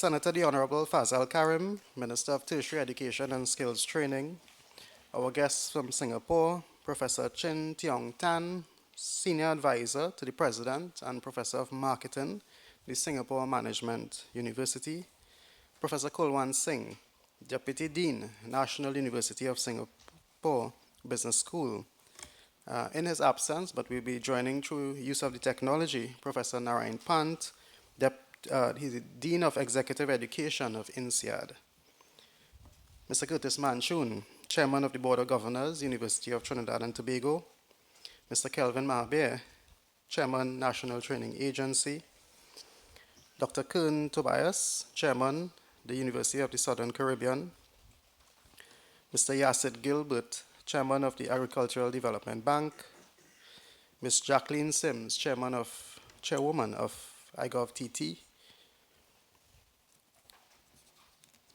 Senator the Honorable Fazal Karim, Minister of Tertiary Education and Skills Training. Our guest from Singapore, Professor Chin Tiong Tan, Senior Advisor to the President and Professor of Marketing, the Singapore Management University. Professor Kulwan Singh, Deputy Dean, National University of Singapore Business School. In his absence, but we'll be joining through use of the technology, Professor Narayan Pant, he's the Dean of Executive Education of INSEAD. Mr. Curtis Manchun, Chairman of the Board of Governors, University of Trinidad and Tobago. Mr. Kelvin Mahabir, Chairman, National Training Agency. Dr. Kun Tobias, Chairman, the University of the Southern Caribbean. Mr. Yassid Gilbert, Chairman of the Agricultural Development Bank. Ms. Jacqueline Sims, Chairwoman of IGovTT.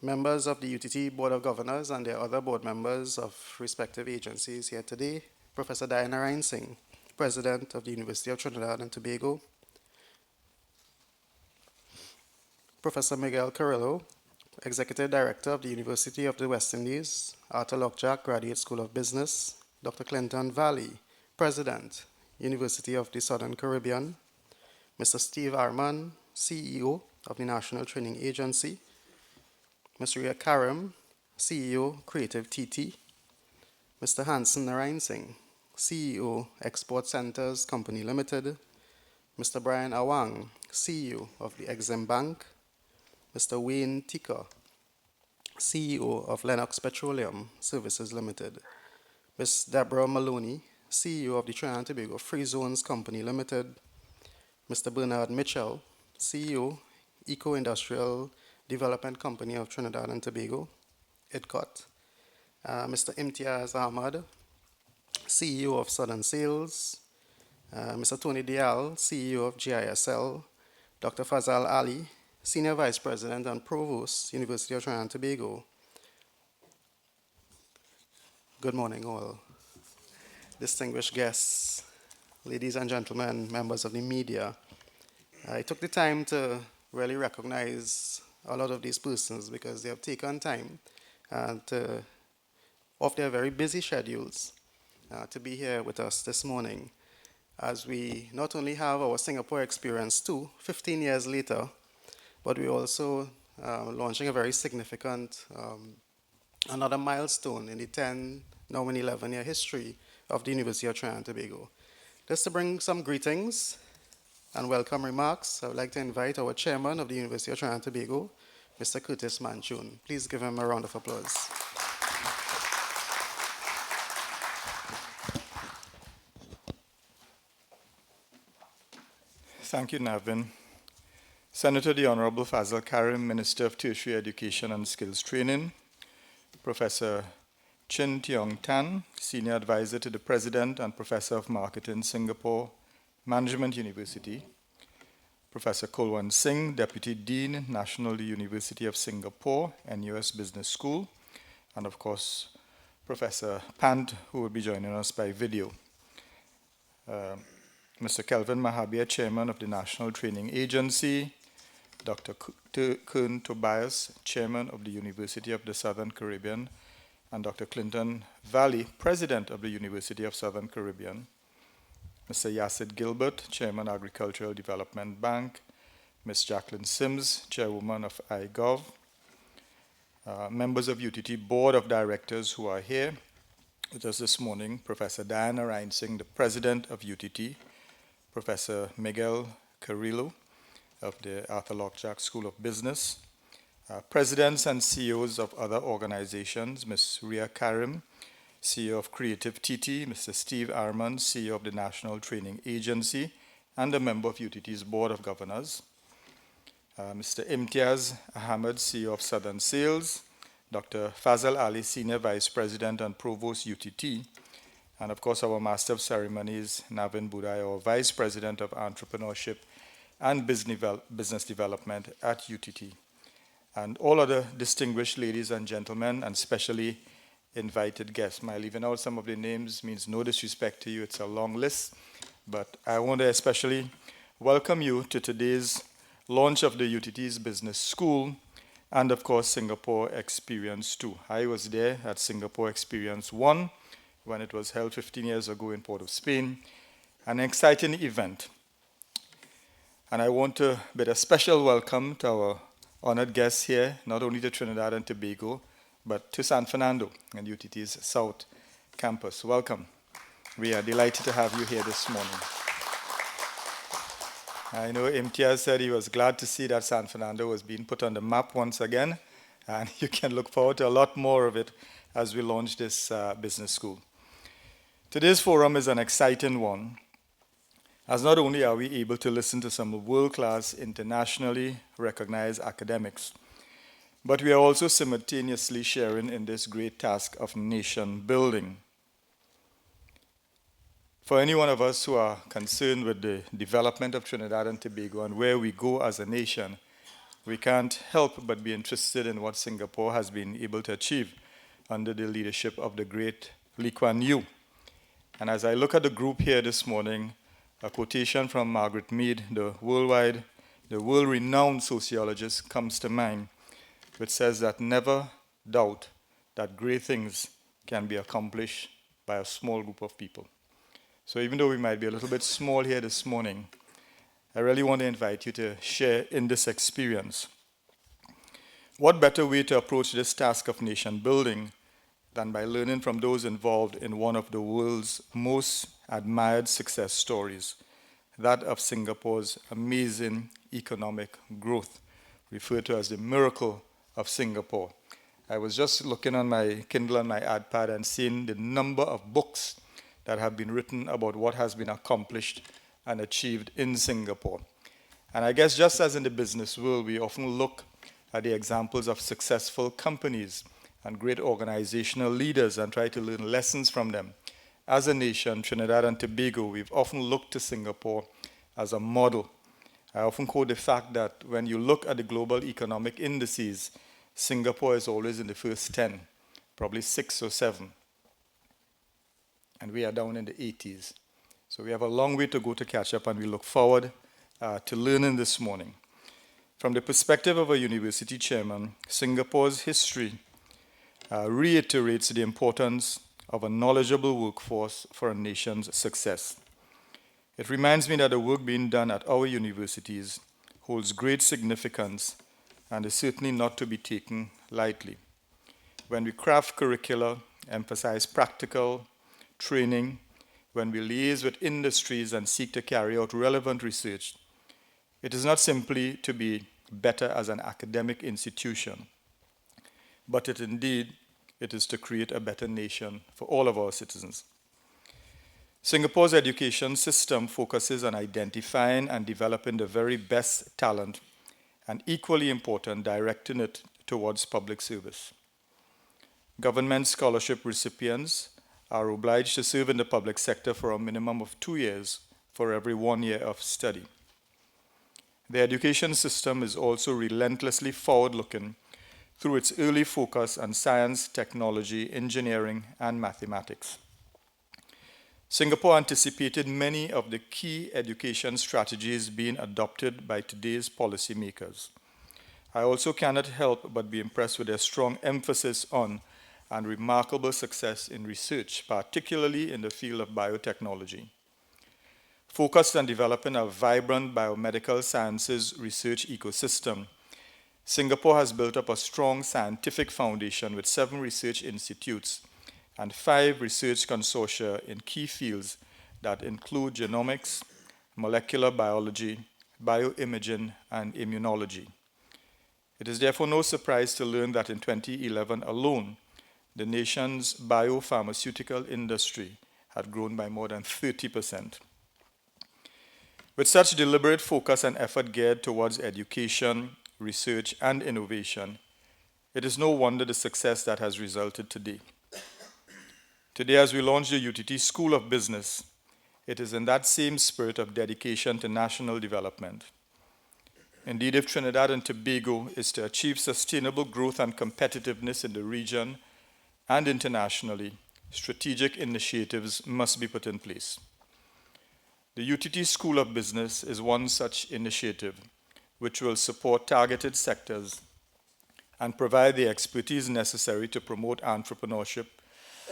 Members of the UTT Board of Governors and their other board members of respective agencies here today. Professor Diana Ryan Singh, President of the University of Trinidad and Tobago. Professor Miguel Carrillo, Executive Director of the University of the West Indies, Arthur Lockjack Graduate School of Business. Dr. Clinton Valley, President, University of the Southern Caribbean. Mr. Steve Arman, CEO of the National Training Agency. Ms. Ria Karam, CEO, Creative TT. Mr. Hansen Narayan Singh, CEO, Export Centers Company Limited. Mr. Brian Awang, CEO of the Exim Bank. Mr. Wayne Tika, CEO of Lennox Petroleum Services Limited. Ms. Deborah Maloney, CEO of the Trinidad and Tobago Free Zones Company Limited. Mr. Bernard Mitchell, CEO, Eco-Industrial Development Company of Trinidad and Tobago, IDCOT. Mr. Imtiaz Ahmad, CEO of Southern Sales. Mr. Tony Dial, CEO of GISL. Dr. Fazal Ali, Senior Vice President and Provost, University of Trinidad and Tobago. Good morning, all. Distinguished guests, ladies and gentlemen, members of the media. I took the time to really recognize a lot of these persons because they have taken time off their very busy schedules to be here with us this morning as we not only have our Singapore experience too, 15 years later, but we're also launching a very significant, another milestone in the 10, now 11-year history of the University of Trinidad and Tobago. Just to bring some greetings and welcome remarks, I would like to invite our chairman of the University of Trinidad and Tobago, Mr. Curtis Manchun. Please give him a round of applause. Thank you, Navin. Senator the Honorable Fazal Karim, Minister of Tertiary Education and Skills Training. Professor Chin Tiong Tan, Senior Advisor to the President and Professor of Marketing, Singapore Management University. Professor Kulwan Singh, Deputy Dean, National University of Singapore, NUS Business School. And of course, Professor Pant, who will be joining us by video. Mr. Kelvin Mahabir, Chairman of the National Training Agency. Dr. Kun Tobias, Chairman of the University of the Southern Caribbean. And Dr. Clinton Valley, President of the University of Southern Caribbean. Mr. Yassid Gilbert, Chairman, Agricultural Development Bank. Ms. Jacqueline Sims, Chairwoman of IGov. Members of UTT Board of Directors who are here with us this morning. Professor Diana Ryan Singh, the President of UTT. Professor Miguel Carrillo of the Arthur Lockjack School of Business. Presidents and CEOs of other organizations, Ms. Ria Karim, CEO of Creative TT, Mr. Steve Arman, CEO of the National Training Agency, and a member of UTT's Board of Governors. Mr. Imtiaz Ahmad, CEO of Southern Sales, Dr. Fazal Ali, Senior Vice President and Provost UTT, and of course our Master of Ceremonies, Navin Budai, our Vice President of Entrepreneurship and Business Development at UTT. And all other distinguished ladies and gentlemen, and especially invited guests. My leaving out some of the names means no disrespect to you, it's a long list, but I want to especially welcome you to today's launch of the UTT's Business School, and of course Singapore Experience 2. I was there at Singapore Experience 1 when it was held 15 years ago in Port of Spain, an exciting event. And I want to bid a special welcome to our honored guests here, not only to Trinidad and Tobago, but to San Fernando and UTT's South Campus. Welcome. We are delighted to have you here this morning. I know MTEST said he was glad to see that San Fernando was being put on the map once again, and you can look forward to a lot more of it as we launch this business school. Today's forum is an exciting one, as not only are we able to listen to some world-class, internationally recognized academics, but we are also simultaneously sharing in this great task of nation building. For any one of us who are concerned with the development of Trinidad and Tobago and where we go as a nation, we can't help but be interested in what Singapore has been able to achieve under the leadership of the great Lee Kuan Yew. And as I look at the group here this morning, a quotation from Margaret Mead, the world-renowned sociologist, comes to mind, which says that never doubt that great things can be accomplished by a small group of people. So even though we might be a little bit small here this morning, I really want to invite you to share in this experience. What better way to approach this task of nation building than by learning from those involved in one of the world's most admired success stories, that of Singapore's amazing economic growth, referred to as the miracle of Singapore. I was just looking on my Kindle and my iPad and seeing the number of books that have been written about what has been accomplished and achieved in Singapore. And I guess just as in the business world, we often look at the examples of successful companies and great organizational leaders and try to learn lessons from them. As a nation, Trinidad and Tobago, we've often looked to Singapore as a model. I often quote the fact that when you look at the global economic indices, Singapore is always in the first 10, probably 6 or 7. And we are down in the 80s. So we have a long way to go to catch up, and we look forward to learning this morning. From the perspective of a university chairman, Singapore's history reiterates the importance of a knowledgeable workforce for a nation's success. It reminds me that the work being done at our universities holds great significance and is certainly not to be taken lightly. When we craft curricula, emphasize practical training, when we liaise with industries and seek to carry out relevant research, it is not simply to be better as an academic institution, but it is to create a better nation for all of our citizens. Singapore's education system focuses on identifying and developing the very best talent, and equally important, directing it towards public service. Government scholarship recipients are obliged to serve in the public sector for a minimum of 2 years for every 1 year of study. The education system is also relentlessly forward-looking through its early focus on science, technology, engineering, and mathematics. Singapore anticipated many of the key education strategies being adopted by today's policymakers. I also cannot help but be impressed with their strong emphasis on and remarkable success in research, particularly in the field of biotechnology. Focused on developing a vibrant biomedical sciences research ecosystem, Singapore has built up a strong scientific foundation with 7 research institutes and 5 research consortia in key fields that include genomics, molecular biology, bioimaging, and immunology. It is therefore no surprise to learn that in 2011 alone, the nation's biopharmaceutical industry had grown by more than 30%. With such deliberate focus and effort geared towards education, research, and innovation, it is no wonder the success that has resulted today. Today, as we launch the UTT School of Business, it is in that same spirit of dedication to national development. Indeed, if Trinidad and Tobago is to achieve sustainable growth and competitiveness in the region and internationally, strategic initiatives must be put in place. The UTT School of Business is one such initiative, which will support targeted sectors and provide the expertise necessary to promote entrepreneurship,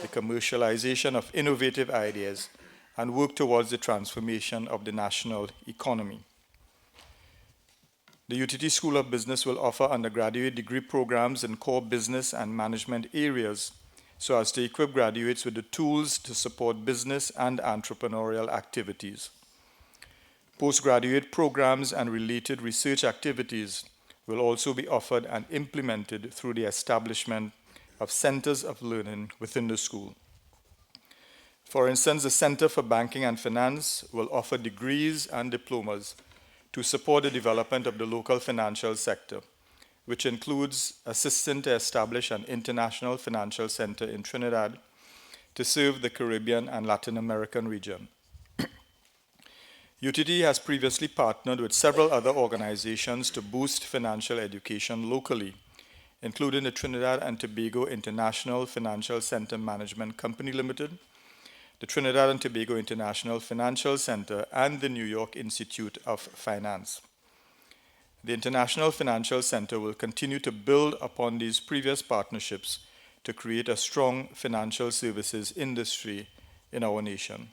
the commercialization of innovative ideas, and work towards the transformation of the national economy. The UTT School of Business will offer undergraduate degree programs in core business and management areas so as to equip graduates with the tools to support business and entrepreneurial activities. Postgraduate programs and related research activities will also be offered and implemented through the establishment of centers of learning within the school. For instance, the Center for Banking and Finance will offer degrees and diplomas to support the development of the local financial sector, which includes assisting to establish an international financial center in Trinidad to serve the Caribbean and Latin American region. UTT has previously partnered with several other organizations to boost financial education locally, including the Trinidad and Tobago International Financial Center Management Company Limited, the Trinidad and Tobago International Financial Center, and the New York Institute of Finance. The International Financial Center will continue to build upon these previous partnerships to create a strong financial services industry in our nation.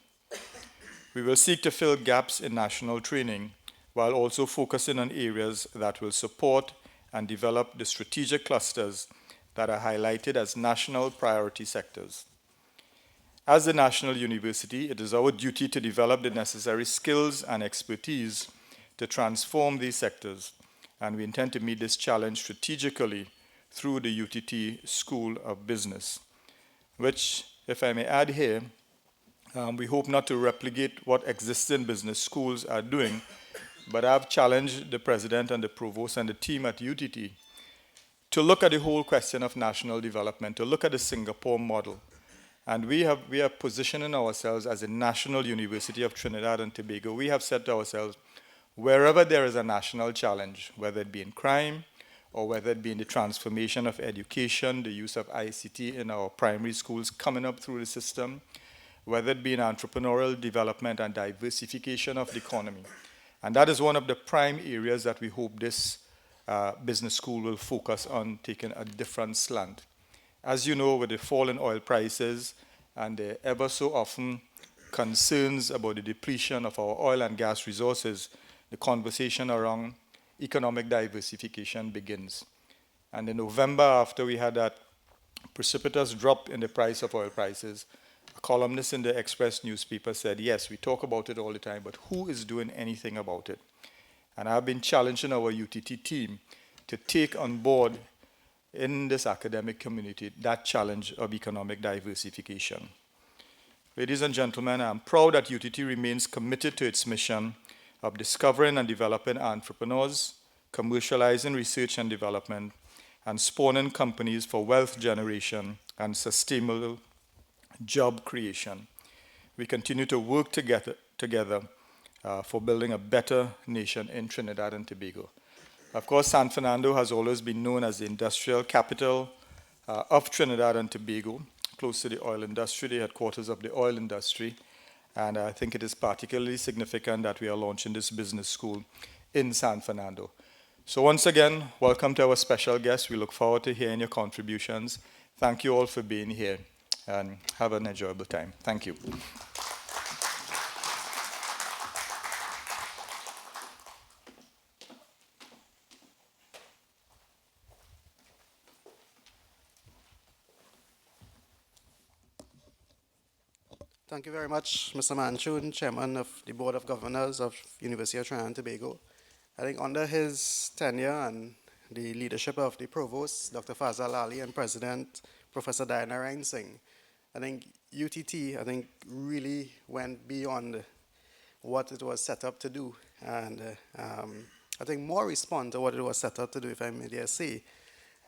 We will seek to fill gaps in national training while also focusing on areas that will support and develop the strategic clusters that are highlighted as national priority sectors. As a national university, it is our duty to develop the necessary skills and expertise to transform these sectors, and we intend to meet this challenge strategically through the UTT School of Business, which, if I may add here, we hope not to replicate what existing business schools are doing, but I've challenged the president and the provost and the team at UTT to look at the whole question of national development, to look at the Singapore model. And we are positioning ourselves as a national university of Trinidad and Tobago. We have said to ourselves, wherever there is a national challenge, whether it be in crime, or whether it be in the transformation of education, the use of ICT in our primary schools coming up through the system, whether it be in entrepreneurial development and diversification of the economy. And that is one of the prime areas that we hope this business school will focus on, taking a different slant. As you know, with the fall in oil prices and the ever so often concerns about the depletion of our oil and gas resources, the conversation around economic diversification begins. And in November, after we had that precipitous drop in the price of oil prices, a columnist in the Express newspaper said, yes, we talk about it all the time, but who is doing anything about it? And I've been challenging our UTT team to take on board in this academic community that challenge of economic diversification. Ladies and gentlemen, I'm proud that UTT remains committed to its mission of discovering and developing entrepreneurs, commercializing research and development, and spawning companies for wealth generation and sustainable job creation. We continue to work together for building a better nation in Trinidad and Tobago. Of course, San Fernando has always been known as the industrial capital of Trinidad and Tobago, close to the oil industry, the headquarters of the oil industry. And I think it is particularly significant that we are launching this business school in San Fernando. So once again, welcome to our special guests. We look forward to hearing your contributions. Thank you all for being here, and have an enjoyable time. Thank you. Thank you very much, Mr. Manchun, Chairman of the Board of Governors of University of Trinidad and Tobago. I think under his tenure and the leadership of the Provost, Dr. Fazal Ali, and President, Professor Diana Reinsing, I think UTT, really went beyond what it was set up to do. And I think more respond to what it was set up to do, if I may dare say.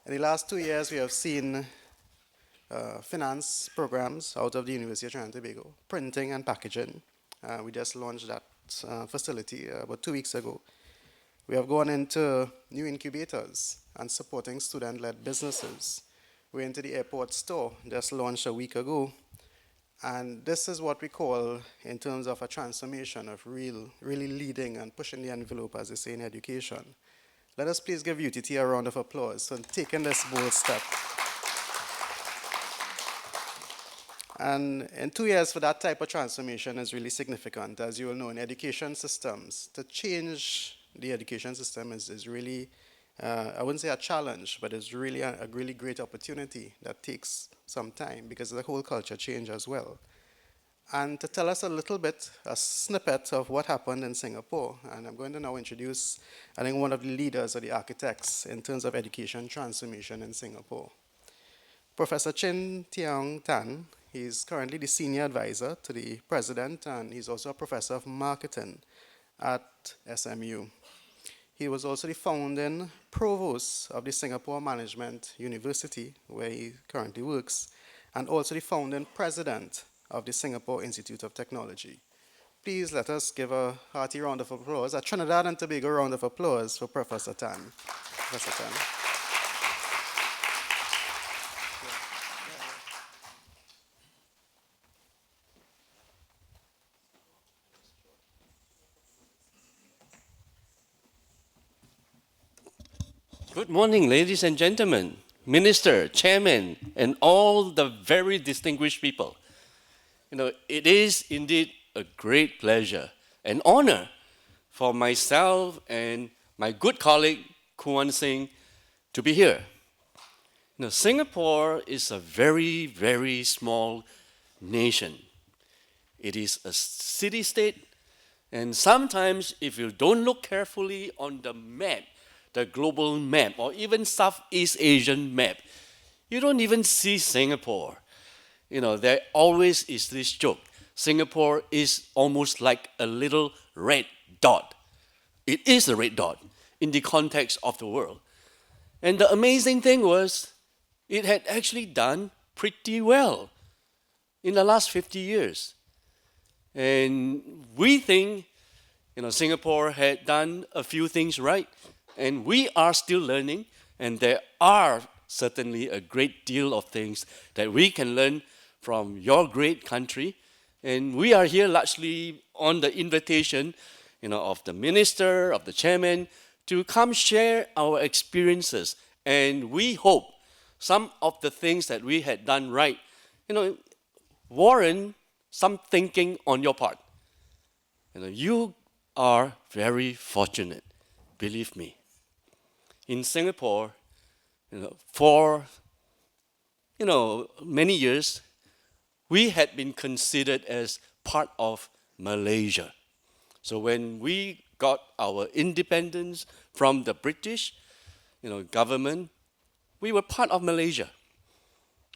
In the last 2 years, we have seen finance programs out of the University of Trinidad and Tobago, printing and packaging. We just launched that facility about 2 weeks ago. We have gone into new incubators and supporting student-led businesses. We're into the airport store, just launched a week ago. And this is what we call, in terms of a transformation of really leading and pushing the envelope, as they say in education. Let us please give UTT a round of applause for taking this bold step. And in 2 years for that type of transformation is really significant. As you will know, in education systems, to change the education system is really, I wouldn't say a challenge, but it's really a really great opportunity that takes some time because of the whole culture change as well. And to tell us a little bit, a snippet of what happened in Singapore, and I'm going to now introduce, I think, one of the leaders or the architects in terms of education transformation in Singapore. Professor Chin Tiong Tan, he's currently the senior advisor to the president, and he's also a professor of marketing at SMU. He was also the founding provost of the Singapore Management University, where he currently works, and also the founding president of the Singapore Institute of Technology. Please let us give a hearty round of applause, a Trinidad and Tobago round of applause for Professor Tan. Professor Tan. Good morning, ladies and gentlemen, Minister, Chairman, and all the very distinguished people. It is indeed a great pleasure and honor for myself and my good colleague, Kuan Singh, to be here. Singapore is a very, very small nation. It is a city-state, and sometimes if you don't look carefully on the map, the global map, or even Southeast Asian map, you don't even see Singapore. There always is this joke. Singapore is almost like a little red dot. It is a red dot in the context of the world. And the amazing thing was, it had actually done pretty well in the last 50 years. And we think, Singapore had done a few things right, and we are still learning, and there are certainly a great deal of things that we can learn from your great country. And we are here largely on the invitation, of the minister, of the chairman, to come share our experiences. And we hope some of the things that we had done right, warrant some thinking on your part. You are very fortunate, believe me. In Singapore, for many years, we had been considered as part of Malaysia. So when we got our independence from the British, government, we were part of Malaysia.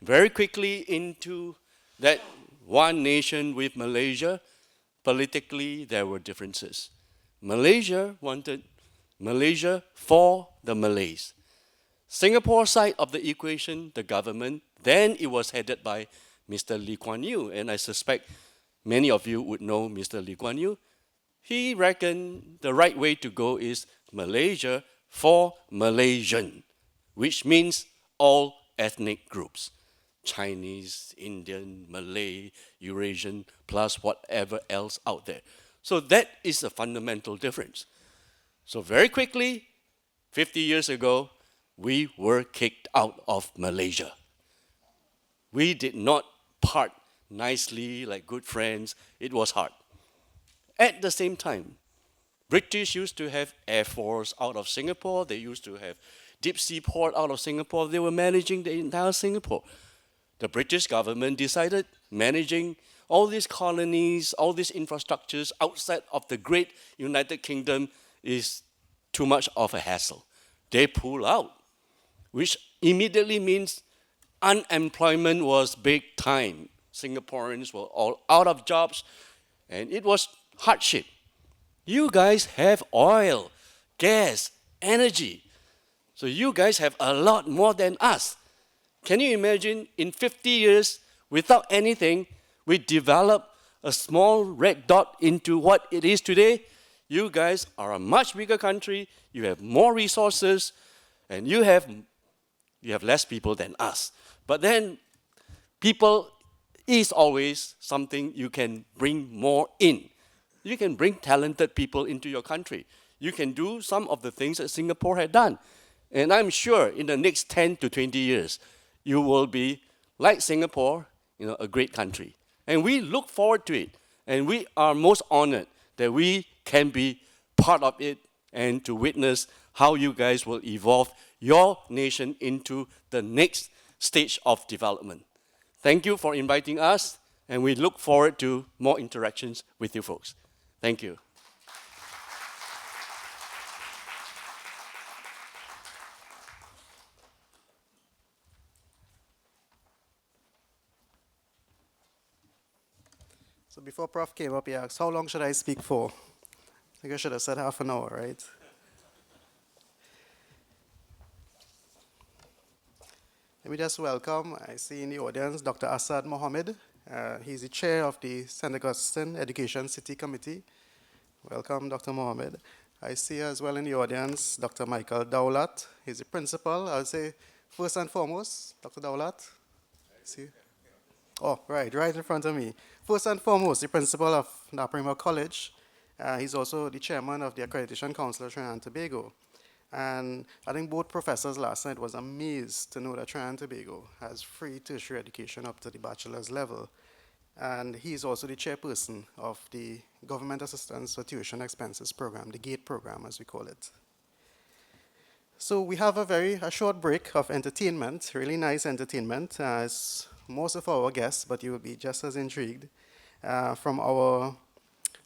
Very quickly into that one nation with Malaysia, politically there were differences. Malaysia wanted Malaysia for the Malays. Singapore side of the equation, the government, then it was headed by Mr. Lee Kuan Yew, and I suspect many of you would know Mr. Lee Kuan Yew. He reckoned the right way to go is Malaysia for Malaysian, which means all ethnic groups. Chinese, Indian, Malay, Eurasian, plus whatever else out there. So that is a fundamental difference. So very quickly, 50 years ago, we were kicked out of Malaysia. We did not part nicely like good friends. It was hard. At the same time, British used to have Air Force out of Singapore. They used to have deep sea port out of Singapore. They were managing the entire Singapore. The British government decided managing all these colonies, all these infrastructures outside of the great United Kingdom is too much of a hassle. They pull out, which immediately means unemployment was big time. Singaporeans were all out of jobs, and it was hardship. You guys have oil, gas, energy. So you guys have a lot more than us. Can you imagine in 50 years, without anything, we developed a small red dot into what it is today? You guys are a much bigger country, you have more resources, and you have less people than us. But then people is always something you can bring more in. You can bring talented people into your country. you can do some of the things that Singapore had done. And I'm sure in the next 10 to 20 years, you will be, like Singapore, a great country. And we look forward to it. And we are most honored that we can be part of it and to witness how you guys will evolve your nation into the next stage of development. Thank you for inviting us, and we look forward to more interactions with you folks. Thank you. So before Prof came up, he asked, how long should I speak for? I think I should have said half an hour, right? Let me just welcome, I see in the audience, Dr. Asad Mohammed. He's the chair of the St. Augustine Education City Committee. Welcome, Dr. Mohammed. I see as well in the audience, Dr. Michael Dowlat. He's the principal. I'll say first and foremost, Dr. Dowlat. See? Oh, right in front of me. First and foremost, the principal of Naparima College. He's also the chairman of the Accreditation Council of Trinidad and Tobago. And I think both professors last night was amazed to know that Trinidad and Tobago has free tertiary education up to the bachelor's level. And he's also the chairperson of the Government Assistance for Tuition Expenses Program, the GATE program as we call it. So we have a short break of entertainment, really nice entertainment. It's most of our guests, but you will be just as intrigued, from our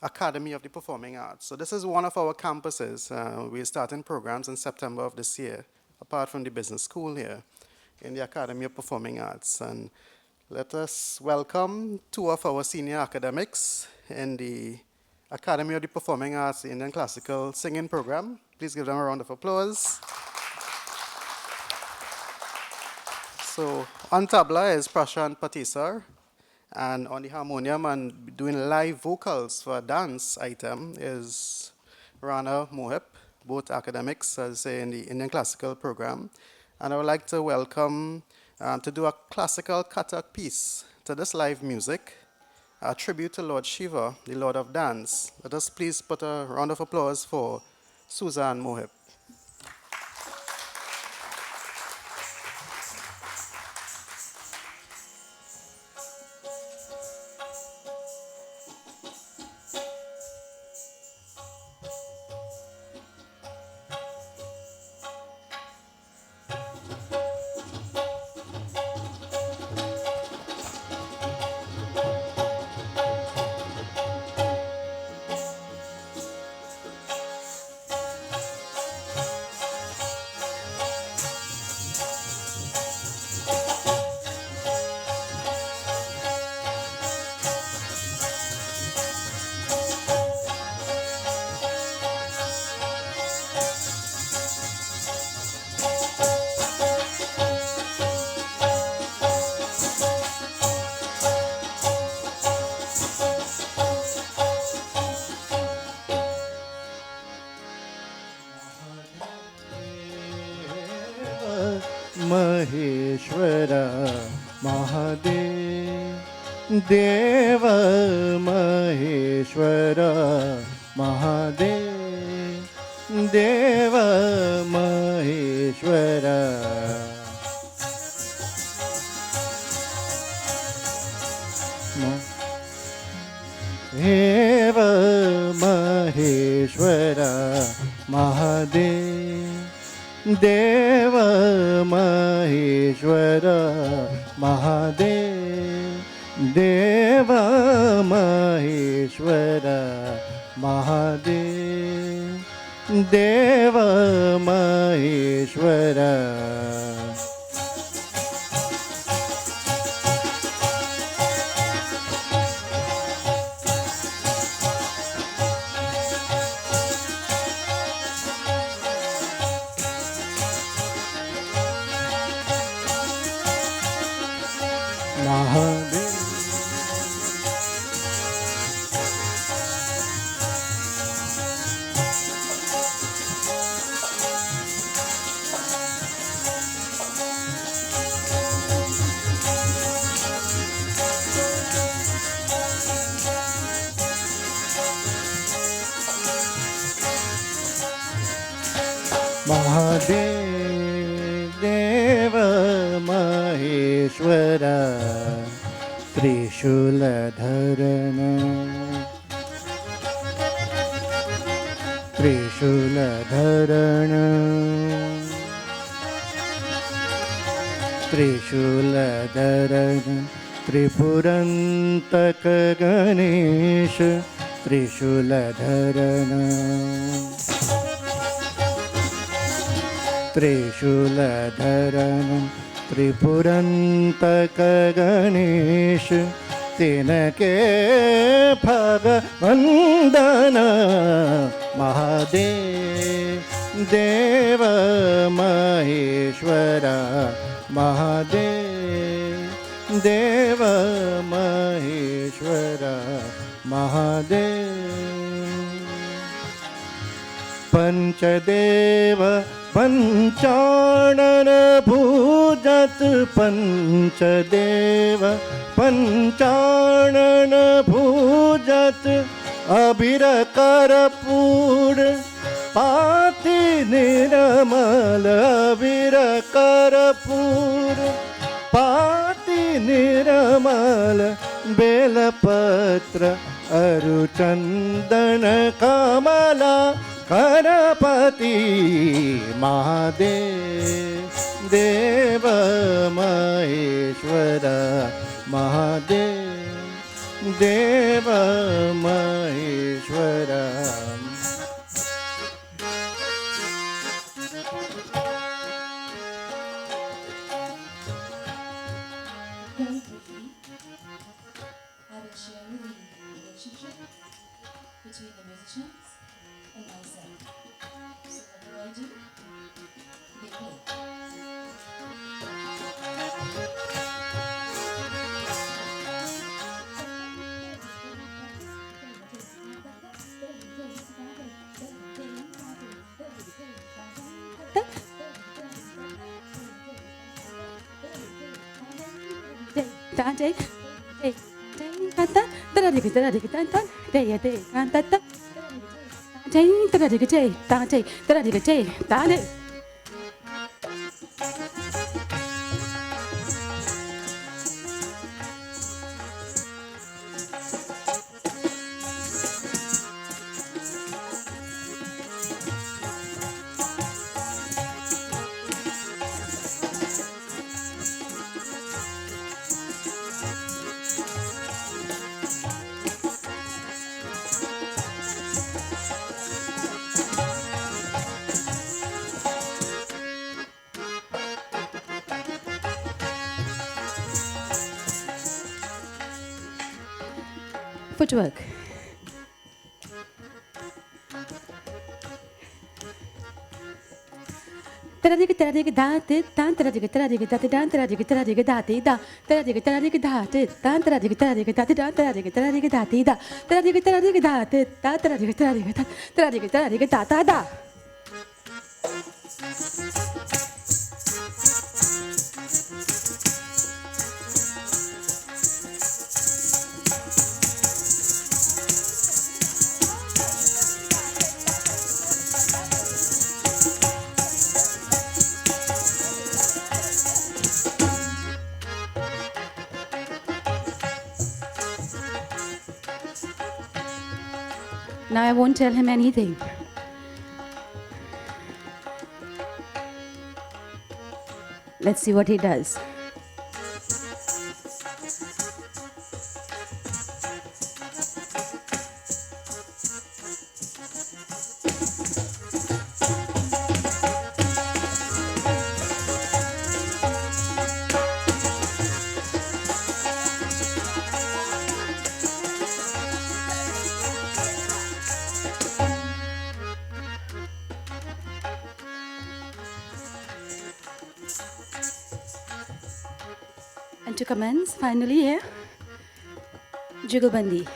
Academy of the Performing Arts. So this is one of our campuses. We're starting programs in September of this year, apart from the business school here, in the Academy of Performing Arts. And let us welcome two of our senior academics in the Academy of the Performing Arts, the Indian Classical Singing Program. Please give them a round of applause. So on tabla is Prashant Patisar, and on the harmonium and doing live vocals for a dance item is Rana Mohip, both academics, as I say, in the Indian Classical Program. And I would like to welcome, to do a classical Kathak piece to this live music, a tribute to Lord Shiva, the Lord of Dance. Let us please put a round of applause for Suzanne Mohip. Maheshwara Mahadev Deva Maheshwara Mahadev Deva Maheshwara Deva Maheshwara Mahadev Deva Maheshwara Mahadev Deva Maheshwara Mahadev Deva Maheshwara Mahadev Maheshwar त्रिशूलधरण त्रिशूलधरण त्रिशूलधरण त्रिपुरन्तक Ganesh त्रिशूलधरण त्रिशूलधरण त्रिपुरन्तक Ganesh तिनके भगवन्दन महादेव महेश्वर महादेव महेश्वर महादेव पंचदेव पंचानन भूजत पंचदेव पंचानन भूजत अबीर कर्पूर पाति निर्मल अबीर कर्पूर पाति निर्मल बेलपत्र अरुचंदन कमला करपति Mahadev Maheshwar Mahadev Maheshwar Very briefly, I will share with you the relationship between the musicians and myself. So what do I do? They play. Footwork. Now I won't tell him anything. Let's see what he does. And to commence, finally here, Jugalbandi.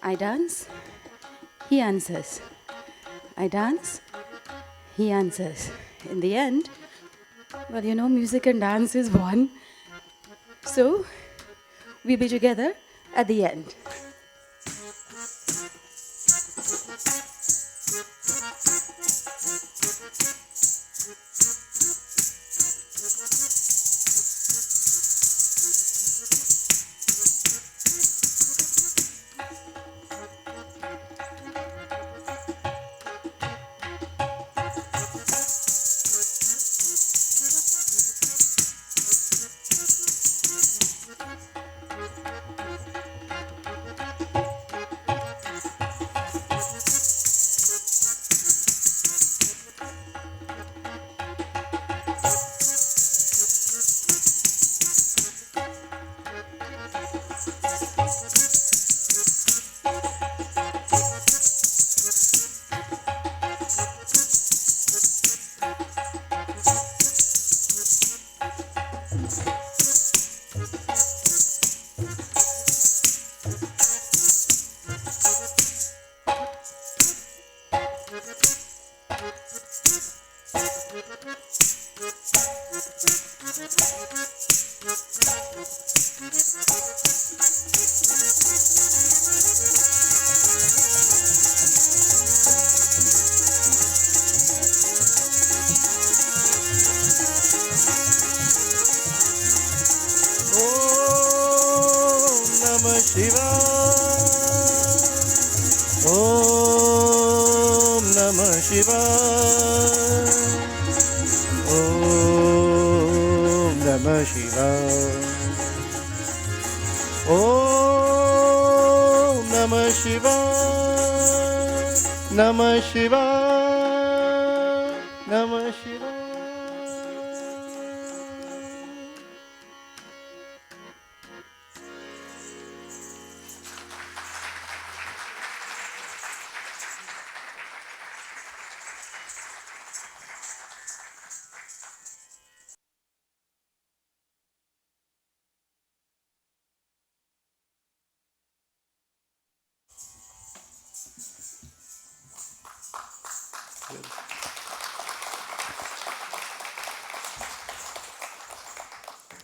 I dance, he answers. I dance, he answers. In the end, well, you know, music and dance is one. So, we'll be together at the end. Om Namah Shivaya. Om Namah Shivaya. Om Namah Shivaya. Om Namah Shivaya. Namah Shivaya. Namah Shivaya.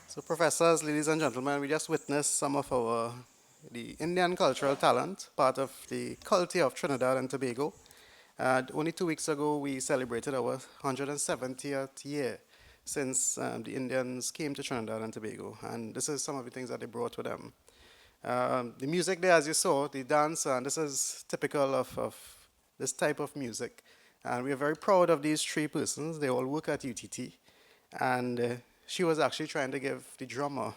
So, professors, ladies and gentlemen, we just witnessed some of the Indian cultural talent, part of the culture of Trinidad and Tobago. Only 2 weeks ago, we celebrated our 170th year since the Indians came to Trinidad and Tobago, and this is some of the things that they brought with them. The music there, as you saw, the dance, and this is typical of this type of music. And we are very proud of these three persons. They all work at UTT, and she was actually trying to give the drummer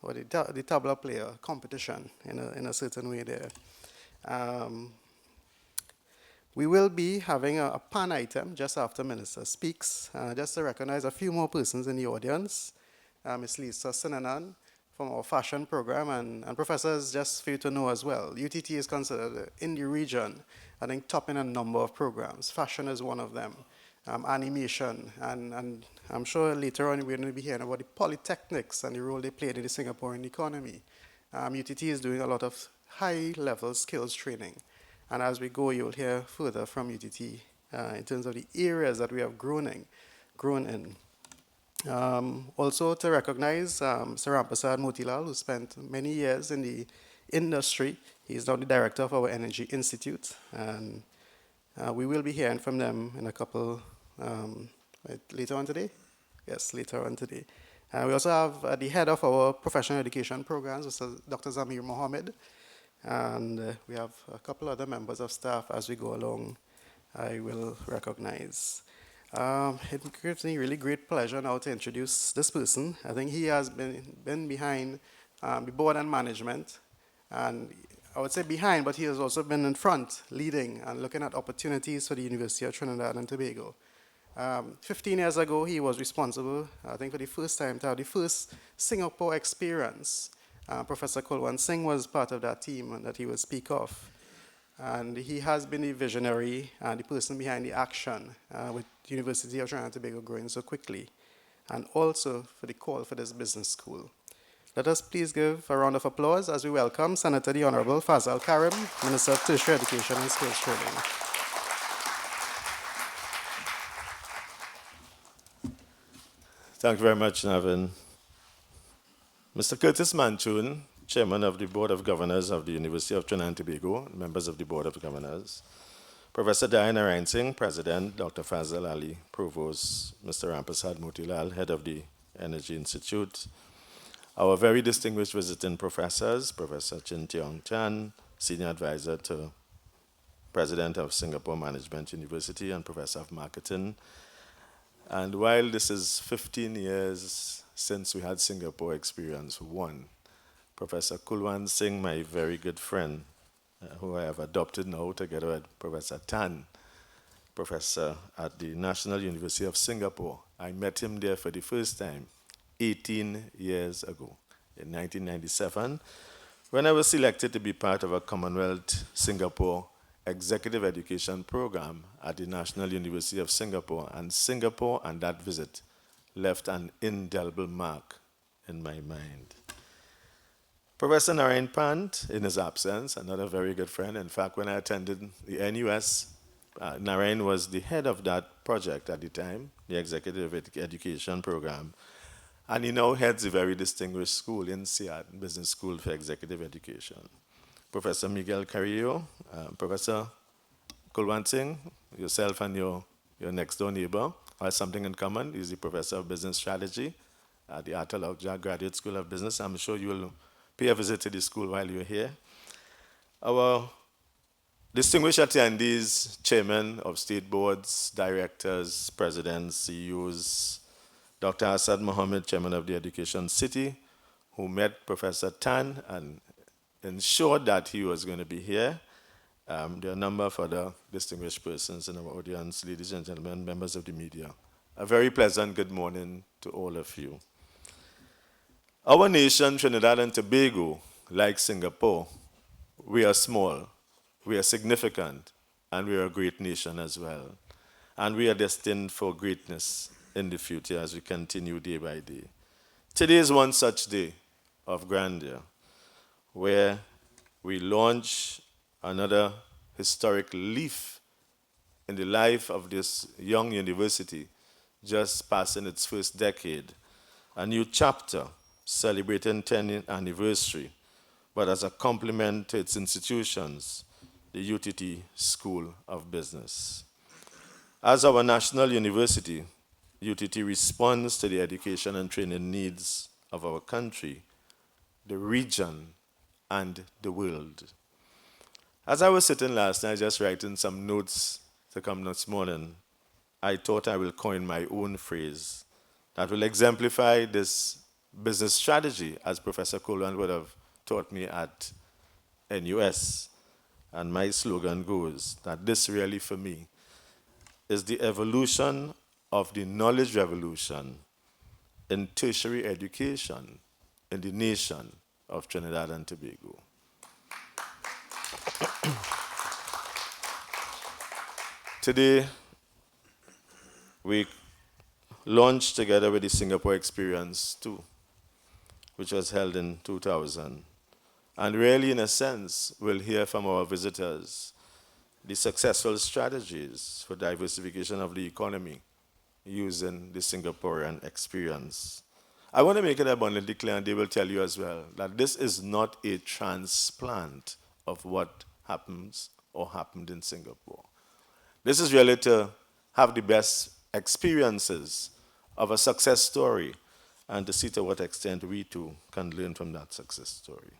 or the tabla player competition in a certain way there. We will be having a pan item just after Minister speaks, just to recognize a few more persons in the audience. Ms. Lisa Sinanan from our fashion program, and professors, just for you to know as well, UTT is considered in the region, I think, top in a number of programs. Fashion is one of them, animation, and I'm sure later on we're going to be hearing about the polytechnics and the role they played in the Singaporean economy. UTT is doing a lot of high-level skills training. And as we go, you'll hear further from UTT in terms of the areas that we have grown in. Also to recognize Sir Ramprasad Motilal, who spent many years in the industry. He's now the director of our Energy Institute. And we will be hearing from them in a couple, later on today? Yes, later on today. We also have the head of our professional education programs, Dr. Zamir Mohammed. And we have a couple other members of staff as we go along. I will recognize. It gives me really great pleasure now to introduce this person. I think he has been behind the board and management, and I would say behind, but he has also been in front, leading and looking at opportunities for the University of Trinidad and Tobago. 15 years ago, he was responsible, I think, for the first time to have the first Singapore experience. Professor Kulwant Singh was part of that team that he will speak of. And he has been the visionary and the person behind the action with the University of Trinidad and Tobago growing so quickly, and also for the call for this business school. Let us please give a round of applause as we welcome Senator the Honorable Fazal Karim, Minister of Tertiary Education and Skills Training. Thank you very much, Navin. Mr. Curtis Manchun, Chairman of the Board of Governors of the University of Trinidad and Tobago, members of the Board of Governors, Professor Diana Reinsing, President, Dr. Fazal Ali, Provost, Mr. Ramprasad Motilal, Head of the Energy Institute, our very distinguished visiting professors, Professor Chin Tiong Chan, Senior Advisor to President of Singapore Management University and Professor of Marketing. And while this is 15 years since we had Singapore Experience 1, Professor Kulwant Singh, my very good friend, who I have adopted now together with Professor Tan, professor at the National University of Singapore. I met him there for the first time 18 years ago, in 1997, when I was selected to be part of a Commonwealth Singapore executive education program at the National University of Singapore. And Singapore and that visit left an indelible mark in my mind. Professor Narayan Pant, in his absence, another very good friend. In fact, when I attended the NUS, Narayan was the head of that project at the time, the Executive Education Program. And he now heads a very distinguished school in SIAD, Business School for Executive Education. Professor Miguel Carrillo, Professor Kulwant, yourself and your next door neighbor have something in common. He's the Professor of Business Strategy at the Arthur Lockjack Graduate School of Business. I'm sure you will pay a visit to the school while you're here. Our distinguished attendees, chairmen of state boards, directors, presidents, CEOs, Dr. Asad Mohammed, chairman of the Education City, who met Professor Tan and ensured that he was going to be here. There are a number of other distinguished persons in our audience, ladies and gentlemen, members of the media. A very pleasant good morning to all of you. Our nation, Trinidad and Tobago, like Singapore, we are small, we are significant, and we are a great nation as well. And we are destined for greatness in the future as we continue day by day. Today is one such day of grandeur where we launch another historic leaf in the life of this young university, just passing its first decade, a new chapter celebrating 10th anniversary, but as a complement to its institutions, the UTT School of Business. As our national university, UTT responds to the education and training needs of our country, the region, and the world. As I was sitting last night just writing some notes to come this morning, I thought I will coin my own phrase that will exemplify this business strategy, as Professor Coleman would have taught me at NUS. And my slogan goes that this really, for me, is the evolution of the knowledge revolution in tertiary education in the nation of Trinidad and Tobago. Today, we launched together with the Singapore Experience too, which was held in 2000. And really, in a sense, we'll hear from our visitors the successful strategies for diversification of the economy using the Singaporean experience. I want to make it abundantly clear, and they will tell you as well, that this is not a transplant of what happens or happened in Singapore. This is really to have the best experiences of a success story and to see to what extent we too can learn from that success story.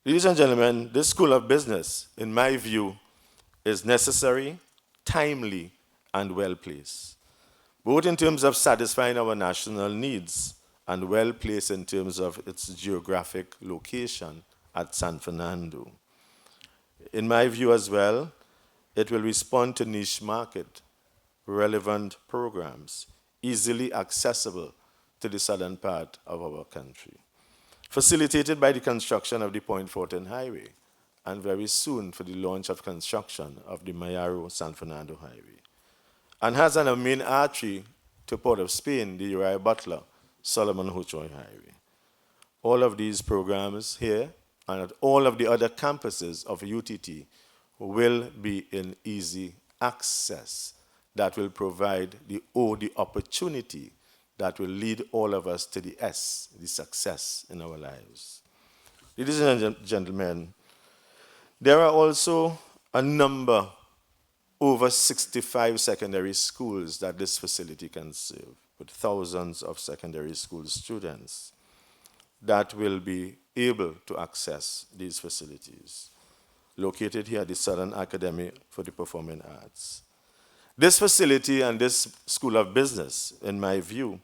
Ladies and gentlemen, this School of Business, in my view, is necessary, timely, and well-placed, both in terms of satisfying our national needs and well-placed in terms of its geographic location at San Fernando. In my view as well, it will respond to niche market, relevant programs, easily accessible to the southern part of our country, facilitated by the construction of the Point Fortin Highway, and very soon for the launch of construction of the Mayaro-San Fernando Highway, and has a main artery to Port of Spain, the Uriah Butler, Solomon Hochoy Highway. All of these programs here and at all of the other campuses of UTT will be in easy access that will provide the opportunity that will lead all of us to the success in our lives. Ladies and gentlemen, there are also a number, over 65 secondary schools that this facility can serve, with thousands of secondary school students that will be able to access these facilities, located here at the Southern Academy for the Performing Arts. This facility and this School of Business, in my view,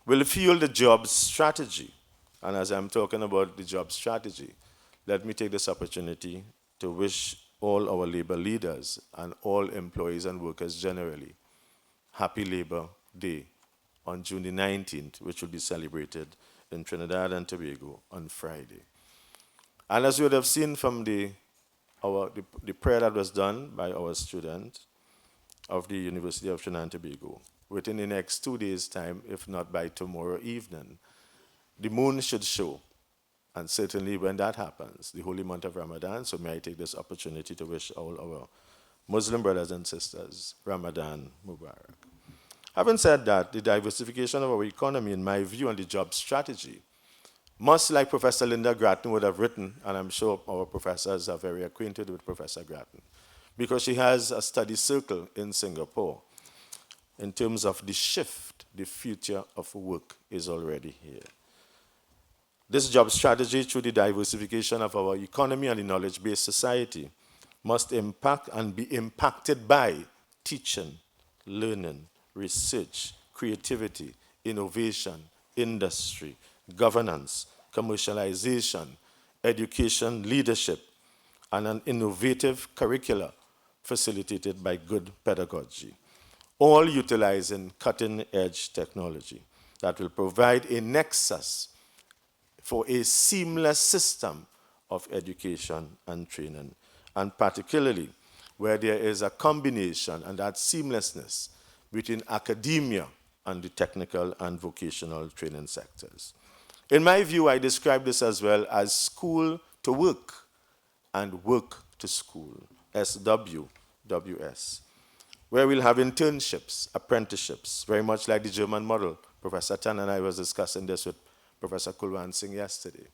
will fuel the job strategy. And as I'm talking about the job strategy, let me take this opportunity to wish all our labor leaders and all employees and workers generally happy Labor Day on June the 19th, which will be celebrated in Trinidad and Tobago on Friday. And as you would have seen from the prayer that was done by our student of the University of Trinidad and Tobago, within the next 2 days' time, if not by tomorrow evening, the moon should show. And certainly when that happens, the holy month of Ramadan, so may I take this opportunity to wish all our Muslim brothers and sisters, Ramadan Mubarak. Having said that, the diversification of our economy, in my view, and the job strategy, much like Professor Linda Grattan would have written, and I'm sure our professors are very acquainted with Professor Grattan, because she has a study circle in Singapore in terms of the shift, the future of work is already here. This job strategy, through the diversification of our economy and the knowledge-based society, must impact and be impacted by teaching, learning, research, creativity, innovation, industry, governance, commercialization, education, leadership, and an innovative curricula facilitated by good pedagogy, all utilizing cutting-edge technology that will provide a nexus for a seamless system of education and training, and particularly where there is a combination and that seamlessness between academia and the technical and vocational training sectors. In my view, I describe this as well as school to work and work to school, SWWS, where we'll have internships, apprenticeships, very much like the German model. Professor Tan and I was discussing this with Professor Kulwan Singh yesterday.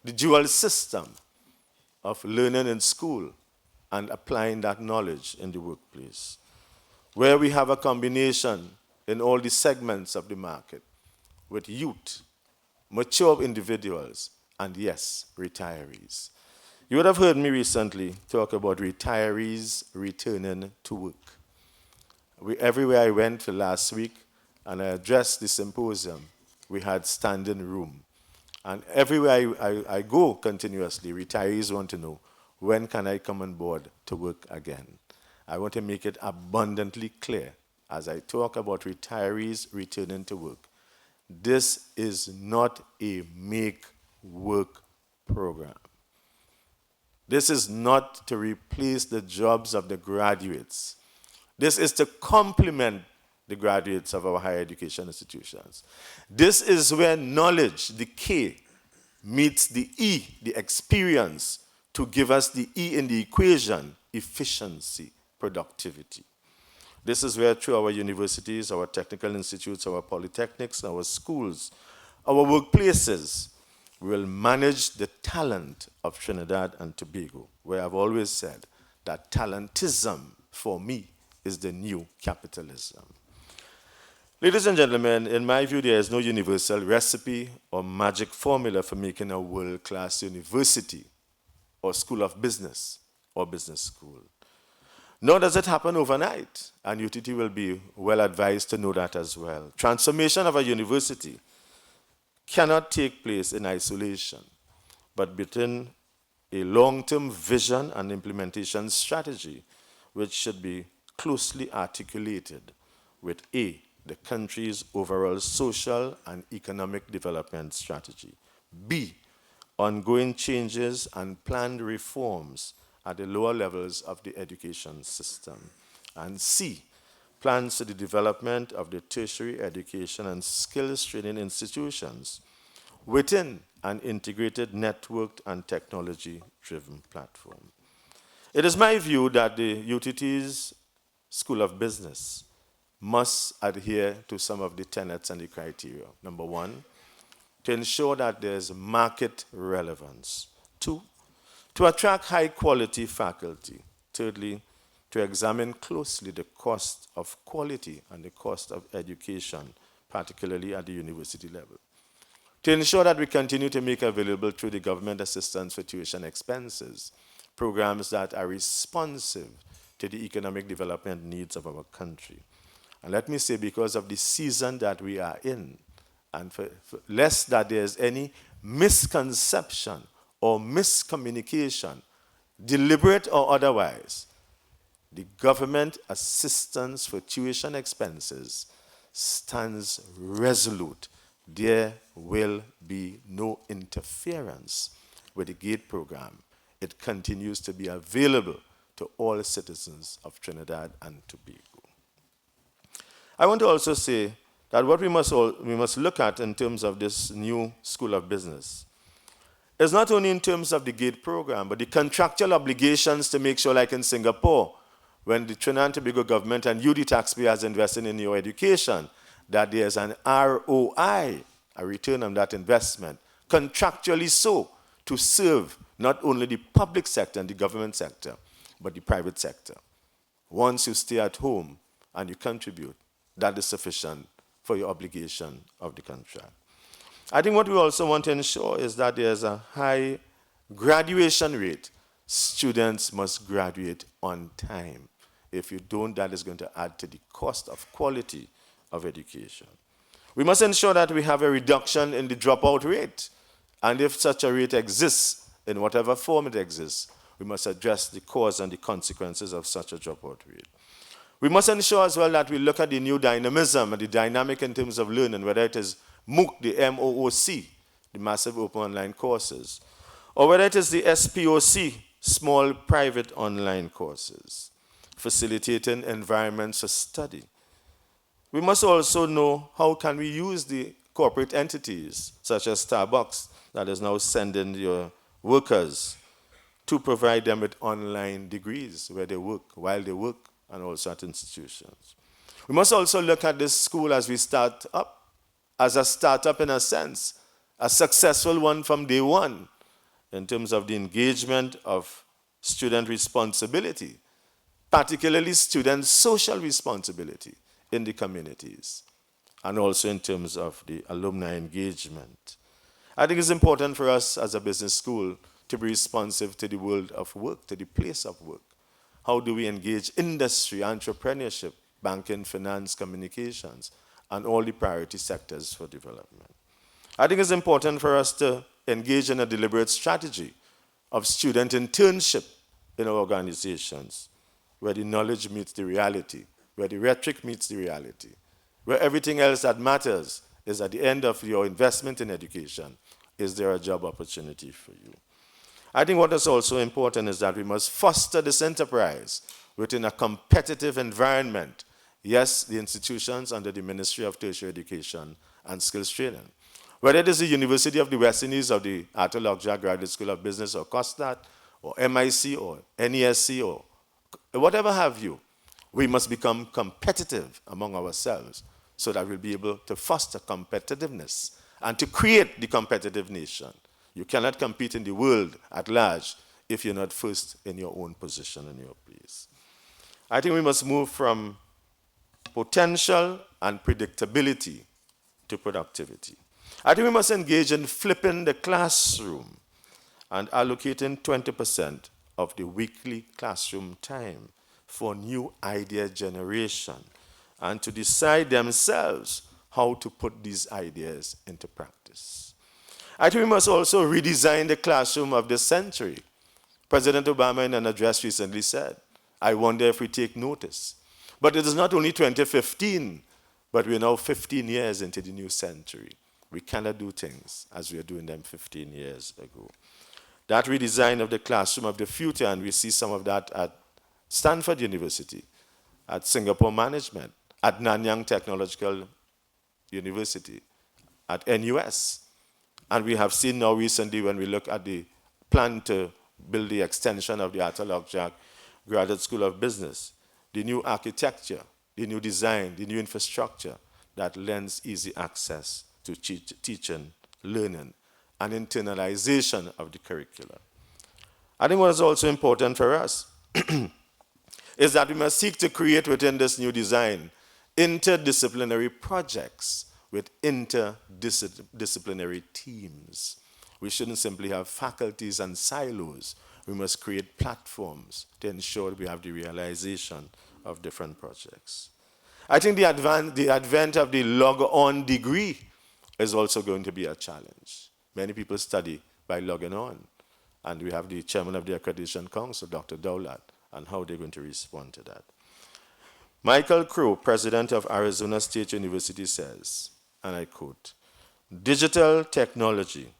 The dual system of learning in school and applying that knowledge in the workplace, where we have a combination in all the segments of the market with youth, mature individuals, and yes, retirees. You would have heard me recently talk about retirees returning to work. Everywhere I went for last week and I addressed the symposium, we had standing room. And everywhere I go continuously, retirees want to know, when can I come on board to work again? I want to make it abundantly clear as I talk about retirees returning to work. This is not a make-work program. This is not to replace the jobs of the graduates. This is to complement the graduates of our higher education institutions. This is where knowledge, the K, meets the E, the experience, to give us the E in the equation, efficiency, productivity. This is where through our universities, our technical institutes, our polytechnics, our schools, our workplaces, we will manage the talent of Trinidad and Tobago, where I've always said that talentism, for me, is the new capitalism. Ladies and gentlemen, in my view, there is no universal recipe or magic formula for making a world-class university or school of business or business school. Nor does it happen overnight, and UTT will be well advised to know that as well. Transformation of a university cannot take place in isolation, but within a long-term vision and implementation strategy, which should be closely articulated with A, the country's overall social and economic development strategy, B, ongoing changes and planned reforms at the lower levels of the education system, and C, plans for the development of the tertiary education and skills training institutions within an integrated, networked, and technology-driven platform. It is my view that the UTT's School of Business must adhere to some of the tenets and the criteria. Number one, to ensure that there's market relevance. Two, to attract high-quality faculty. Thirdly, to examine closely the cost of quality and the cost of education, particularly at the university level. To ensure that we continue to make available through the government assistance for tuition expenses, programs that are responsive to the economic development needs of our country. And let me say, because of the season that we are in, and for lest that there's any misconception or miscommunication, deliberate or otherwise, the government assistance for tuition expenses stands resolute. There will be no interference with the GATE program. It continues to be available to all citizens of Trinidad and Tobago. I want to also say that what we must look at in terms of this new School of Business is not only in terms of the GATE program, but the contractual obligations to make sure, like in Singapore, when the Trinidad and Tobago government and you, the taxpayers, investing in your education, that there's an ROI, a return on that investment, contractually so, to serve not only the public sector and the government sector, but the private sector. Once you stay at home and you contribute, that is sufficient for your obligation of the contract. I think what we also want to ensure is that there's a high graduation rate. Students must graduate on time. If you don't, that is going to add to the cost of quality of education. We must ensure that we have a reduction in the dropout rate. And if such a rate exists, in whatever form it exists, we must address the cause and the consequences of such a dropout rate. We must ensure as well that we look at the new dynamism and the dynamic in terms of learning, whether it is MOOC, the MOOC, the massive open online courses, or whether it is the SPOC, small private online courses, facilitating environments for study. We must also know how can we use the corporate entities, such as Starbucks, that is now sending your workers to provide them with online degrees where they work, while they work, and also at institutions. We must also look at this school as we start up, as a startup in a sense, a successful one from day one, in terms of the engagement of student responsibility, particularly student social responsibility in the communities, and also in terms of the alumni engagement. I think it's important for us as a business school to be responsive to the world of work, to the place of work. How do we engage industry, entrepreneurship, banking, finance, communications, and all the priority sectors for development? I think it's important for us to engage in a deliberate strategy of student internship in our organizations, where the knowledge meets the reality, where the rhetoric meets the reality, where everything else that matters is at the end of your investment in education, is there a job opportunity for you? I think what is also important is that we must foster this enterprise within a competitive environment. Yes, the institutions under the Ministry of Tertiary Education and Skills Training. Whether it is the University of the West Indies or the Arthur Lockjack Graduate School of Business or COSTAT or MIC or NESC or whatever have you, we must become competitive among ourselves so that we'll be able to foster competitiveness and to create the competitive nation. You cannot compete in the world at large if you're not first in your own position and your place. I think we must move from potential and predictability to productivity. I think we must engage in flipping the classroom and allocating 20% of the weekly classroom time for new idea generation and to decide themselves how to put these ideas into practice. I think we must also redesign the classroom of this century. President Obama in an address recently said, I wonder if we take notice. But it is not only 2015, but we're now 15 years into the new century. We cannot do things as we were doing them 15 years ago. That redesign of the classroom of the future, and we see some of that at Stanford University, at Singapore Management, at Nanyang Technological University, at NUS. And we have seen now recently when we look at the plan to build the extension of the Arthur Lockjack Graduate School of Business, the new architecture, the new design, the new infrastructure that lends easy access to teaching, learning, and internalization of the curriculum. I think what is also important for us is that we must seek to create within this new design interdisciplinary projects with interdisciplinary teams. We shouldn't simply have faculties and silos. We must create platforms to ensure we have the realization of different projects. I think the advent of the log-on degree is also going to be a challenge. Many people study by logging on. And we have the chairman of the Accreditation Council, Dr. Dowlat, and how they're going to respond to that. Michael Crow, president of Arizona State University, says, and I quote, digital technology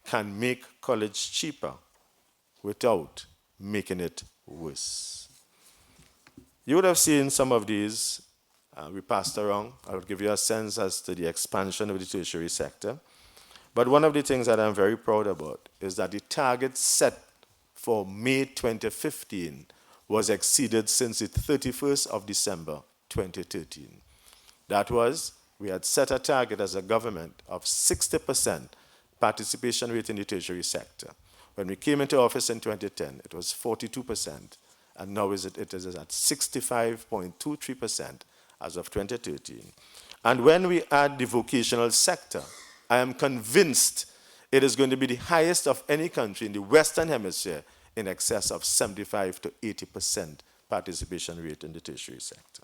can make college cheaper without making it worse. You would have seen some of these we passed around. I would give you a sense as to the expansion of the tertiary sector. But one of the things that I'm very proud about is that the target set for May 2015 was exceeded since the 31st of December 2013. That was, we had set a target as a government of 60% participation rate in the tertiary sector. When we came into office in 2010, it was 42%, and now it is at 65.23% as of 2013. And when we add the vocational sector, I am convinced it is going to be the highest of any country in the Western Hemisphere, in excess of 75 to 80% participation rate in the tertiary sector.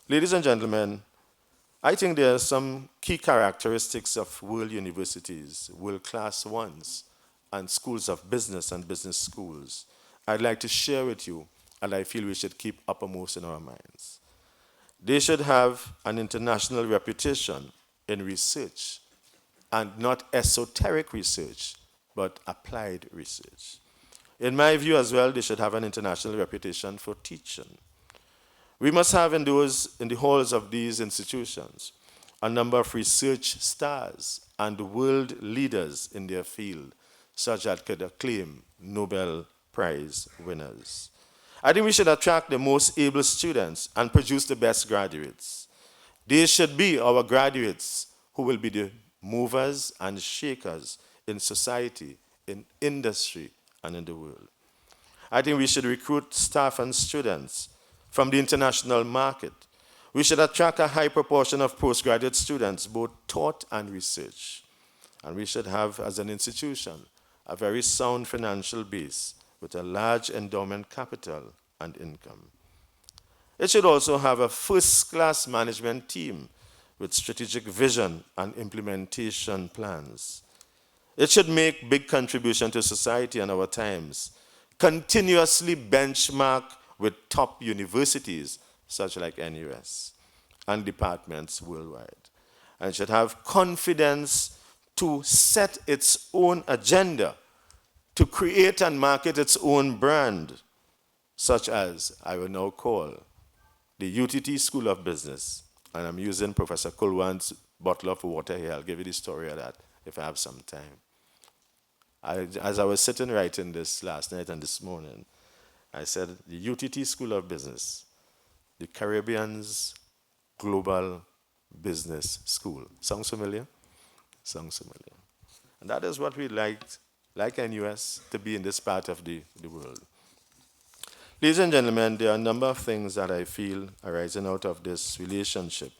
Ladies and gentlemen, I think there are some key characteristics of world universities, world-class ones, and schools of business and business schools I'd like to share with you, and I feel we should keep uppermost in our minds. They should have an international reputation in research, and not esoteric research, but applied research. In my view as well, they should have an international reputation for teaching. We must have in the halls of these institutions a number of research stars and world leaders in their field, such that could acclaim Nobel Prize winners. I think we should attract the most able students and produce the best graduates. They should be our graduates who will be the movers and shakers in society, in industry, and in the world. I think we should recruit staff and students from the international market. We should attract a high proportion of postgraduate students, both taught and research. And we should have, as an institution, a very sound financial base with a large endowment capital and income. It should also have a first-class management team with strategic vision and implementation plans. It should make big contribution to society and our times, continuously benchmark with top universities such like NUS and departments worldwide. And it should have confidence to set its own agenda, to create and market its own brand, such as I will now call the UTT School of Business. And I'm using Professor Kulwan's bottle of water here. I'll give you the story of that if I have some time. As I was sitting writing this last night and this morning, I said the UTT School of Business, the Caribbean's global business school. Sounds familiar? Sounds familiar. And that is what we like NUS, to be in this part of the world. Ladies and gentlemen, there are a number of things that I feel arising out of this relationship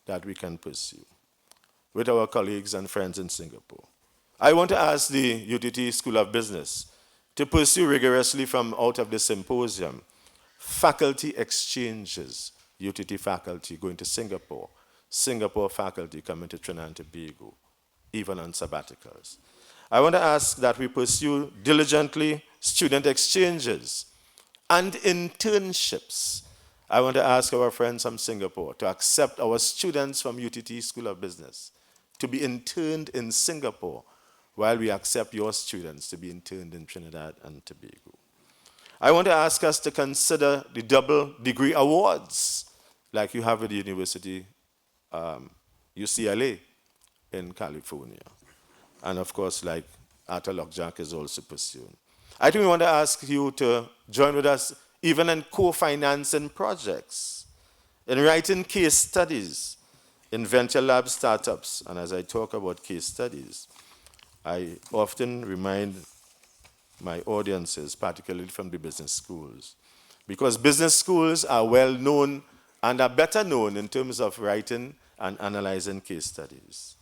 that we can pursue with our colleagues and friends in Singapore. I want to ask the UTT School of Business to pursue rigorously from out of the symposium faculty exchanges, UTT faculty going to Singapore, Singapore faculty coming to Trinidad and Tobago, even on sabbaticals. I want to ask that we pursue diligently student exchanges and internships. I want to ask our friends from Singapore to accept our students from UTT School of Business to be interned in Singapore, while we accept your students to be interned in Trinidad and Tobago. I want to ask us to consider the double degree awards, like you have at the University UCLA in California. And of course, like Arthur Lockjack is also pursuing. I think we want to ask you to join with us even in co-financing projects, in writing case studies, in venture lab startups. And as I talk about case studies, I often remind my audiences, particularly from the business schools, because business schools are well known and are better known in terms of writing and analyzing case studies,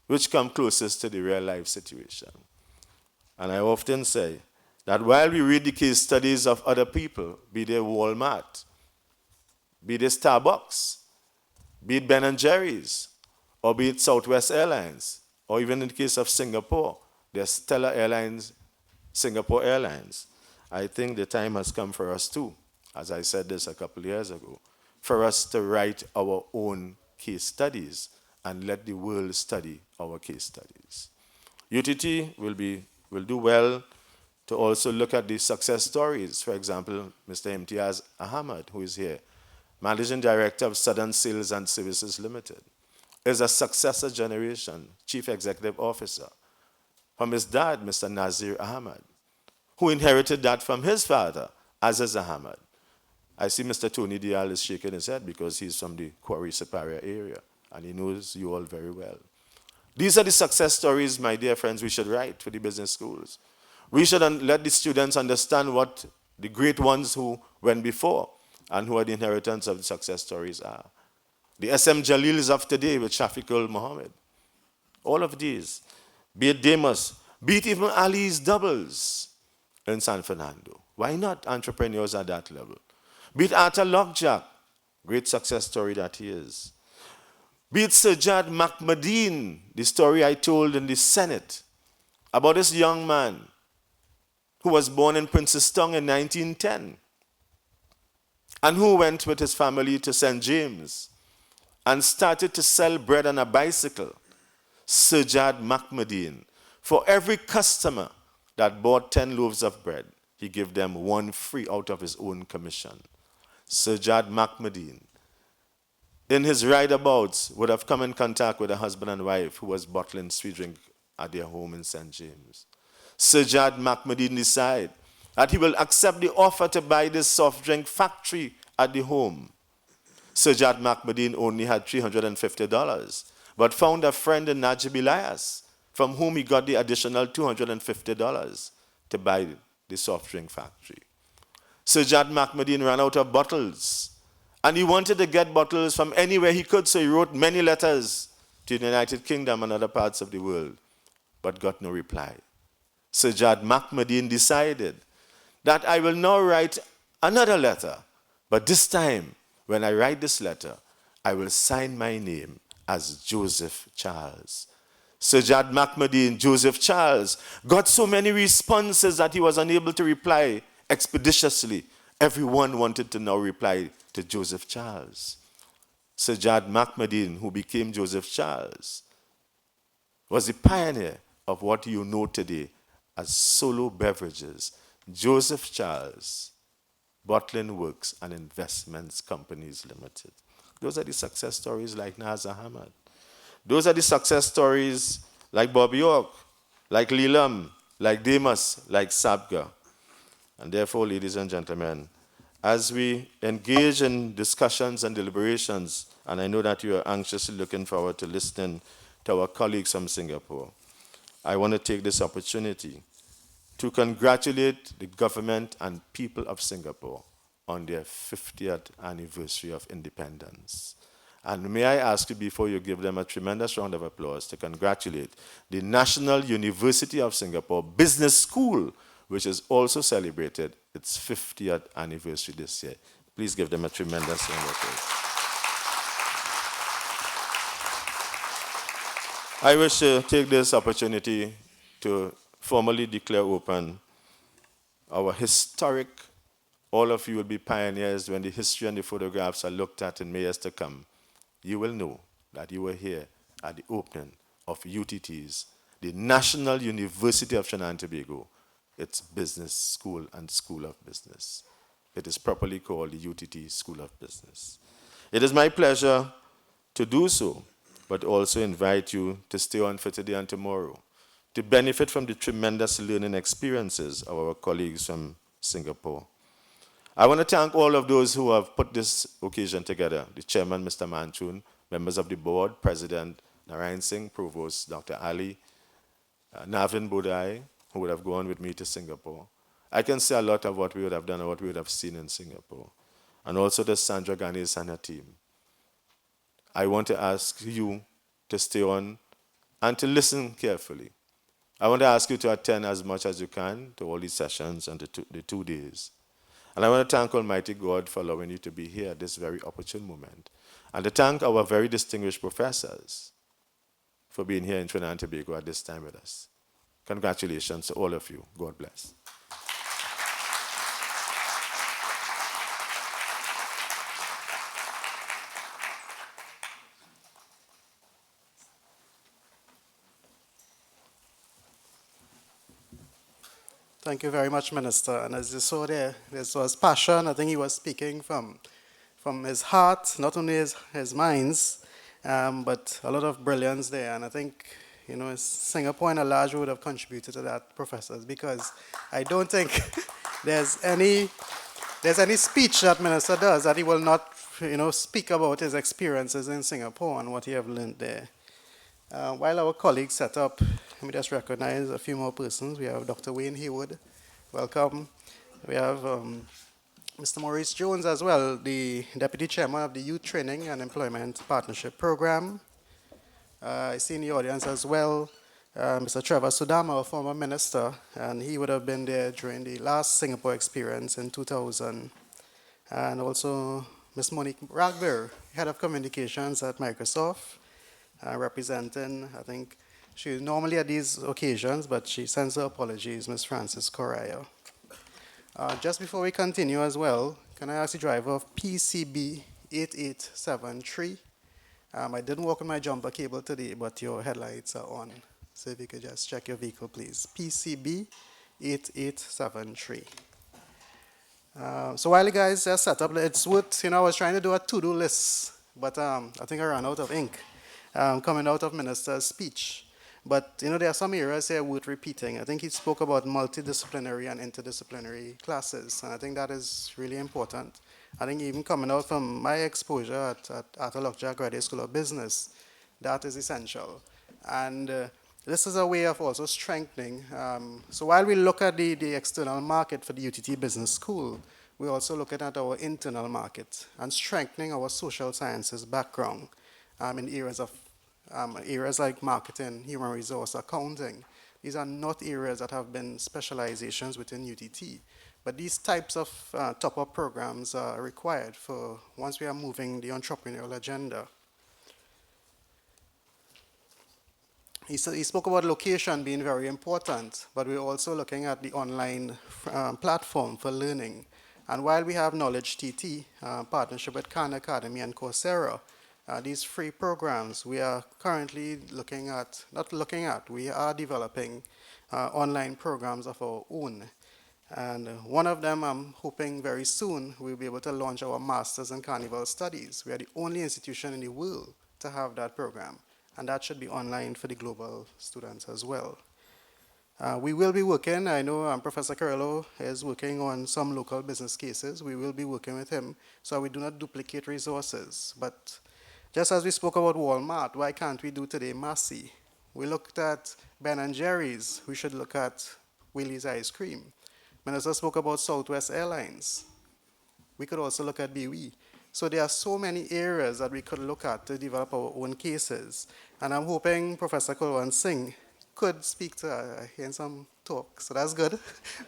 which come closest to the real life situation. And I often say that while we read the case studies of other people, be they Walmart, be they Starbucks, be it Ben & Jerry's, or be it Southwest Airlines, or even in the case of Singapore, there's Stella Airlines, Singapore Airlines. I think the time has come for us too, as I said this a couple of years ago, for us to write our own case studies and let the world study our case studies. UTT will do well to also look at the success stories. For example, Mr. MTEST Ahmad, who is here, Managing Director of Southern Sales and Services Limited, is a successor generation Chief Executive Officer from his dad, Mr. Nazir Ahmad, who inherited that from his father, Aziz Ahmad. I see Mr. Tony Dial is shaking his head because he's from the Quarry Superior area, and he knows you all very well. These are the success stories, my dear friends, we should write for the business schools. We should let the students understand what the great ones who went before and who are the inheritance of the success stories are. The SM Jalils of today with Shafiqul Muhammad. All of these, be it Demas, be it even Ali's doubles in San Fernando. Why not entrepreneurs at that level? Be it Arthur Lockjack, great success story that he is. Be it Sajjad Mahmadeen, the story I told in the Senate about this young man who was born in Princestown in 1910 and who went with his family to St. James and started to sell bread on a bicycle. Sajjad Mahmadeen. For every customer that bought 10 loaves of bread, he gave them one free out of his own commission. Sajjad Mahmadeen, in his rideabouts, would have come in contact with a husband and wife who was bottling sweet drink at their home in St. James. Sajjad Mahmadeen decided that he will accept the offer to buy this soft drink factory at the home. Sajjad Mahmadeen only had $350, but found a friend in Najib Elias, from whom he got the additional $250 to buy the soft drink factory. Sajjad Mahmadeen ran out of bottles, and he wanted to get bottles from anywhere he could, so he wrote many letters to the United Kingdom and other parts of the world, but got no reply. Sajjad Mahmadeen decided that I will now write another letter, but this time, when I write this letter, I will sign my name as Joseph Charles. Sajjad Mahmadeen, Joseph Charles, got so many responses that he was unable to reply expeditiously. Everyone wanted to now reply to Joseph Charles. Sajjad Mahmadeen, who became Joseph Charles, was the pioneer of what you know today as Solo Beverages, Joseph Charles, Bottling Works and Investments Companies Limited. Those are the success stories like Naz Ahmad. Those are the success stories like Bob York, like Lelam, like Demas, like Sabga. And therefore, ladies and gentlemen, as we engage in discussions and deliberations, and I know that you are anxiously looking forward to listening to our colleagues from Singapore, I want to take this opportunity to congratulate the government and people of Singapore on their 50th anniversary of independence. And may I ask you, before you give them a tremendous round of applause, to congratulate the National University of Singapore Business School, which has also celebrated its 50th anniversary this year. Please give them a tremendous round of applause. I wish to take this opportunity to formally declare open our historic, all of you will be pioneers when the history and the photographs are looked at in years to come. You will know that you were here at the opening of UTT's, the National University of Trinidad and Tobago, its business school and school of business. It is properly called the UTT School of Business. It is my pleasure to do so, but also invite you to stay on for today and tomorrow, to benefit from the tremendous learning experiences of our colleagues from Singapore. I want to thank all of those who have put this occasion together, the chairman, Mr. Manchun, members of the board, President Narayan Singh, Provost Dr. Ali, Navin Bodai, who would have gone with me to Singapore. I can say a lot of what we would have done and what we would have seen in Singapore. And also the Sandra Ganes and her team. I want to ask you to stay on and to listen carefully. I want to ask you to attend as much as you can to all these sessions and the 2 days. And I want to thank Almighty God for allowing you to be here at this very opportune moment. And to thank our very distinguished professors for being here in Trinidad and Tobago at this time with us. Congratulations to all of you. God bless. Thank you very much, Minister. And as you saw there, this was passion. I think he was speaking from his heart, not only his minds, but a lot of brilliance there. And I think Singapore in a large way would have contributed to that, professors, because I don't think there's any speech that minister does that he will not, speak about his experiences in Singapore and what he have learned there. While our colleagues set up, let me just recognize a few more persons. We have Dr. Wayne Haywood, welcome. We have Mr. Maurice Jones as well, the Deputy Chairman of the Youth Training and Employment Partnership Program. I see in the audience as well Mr. Trevor Sudama, a former minister, and he would have been there during the last Singapore experience in 2000. And also Ms. Monique Ragbear, Head of Communications at Microsoft, representing, I think, she's normally at these occasions, but she sends her apologies, Ms. Frances Correa. Just before we continue as well, can I ask the driver of PCB 8873? I didn't work on my jumper cable today, but your headlights are on. So if you could just check your vehicle, please. PCB 8873. So while you guys just set up, it's what, I was trying to do a to-do list, but I think I ran out of ink coming out of minister's speech. But, there are some areas here worth repeating. I think he spoke about multidisciplinary and interdisciplinary classes, and I think that is really important. I think even coming out from my exposure at Arthur Lockjack Graduate School of Business, that is essential. And this is a way of also strengthening. So while we look at the external market for the UTT Business School, we're also looking at our internal market and strengthening our social sciences background in areas like marketing, human resource, accounting. These are not areas that have been specializations within UTT, but these types of top-up programs are required for once we are moving the entrepreneurial agenda. He spoke about location being very important, but we're also looking at the online platform for learning. And while we have Knowledge TT, partnership with Khan Academy and Coursera, these free programs, we are currently we are developing online programs of our own. And one of them, I'm hoping very soon, we'll be able to launch our Masters in Carnival Studies. We are the only institution in the world to have that program. And that should be online for the global students as well. We will be working, I know Professor Carrillo is working on some local business cases. We will be working with him so we do not duplicate resources. But just as we spoke about Walmart, why can't we do today Massey? We looked at Ben & Jerry's. We should look at Willie's Ice Cream. Minister spoke about Southwest Airlines. We could also look at BWE. So there are so many areas that we could look at to develop our own cases. And I'm hoping Professor Kulwant Singh could speak to hear some talk. So that's good.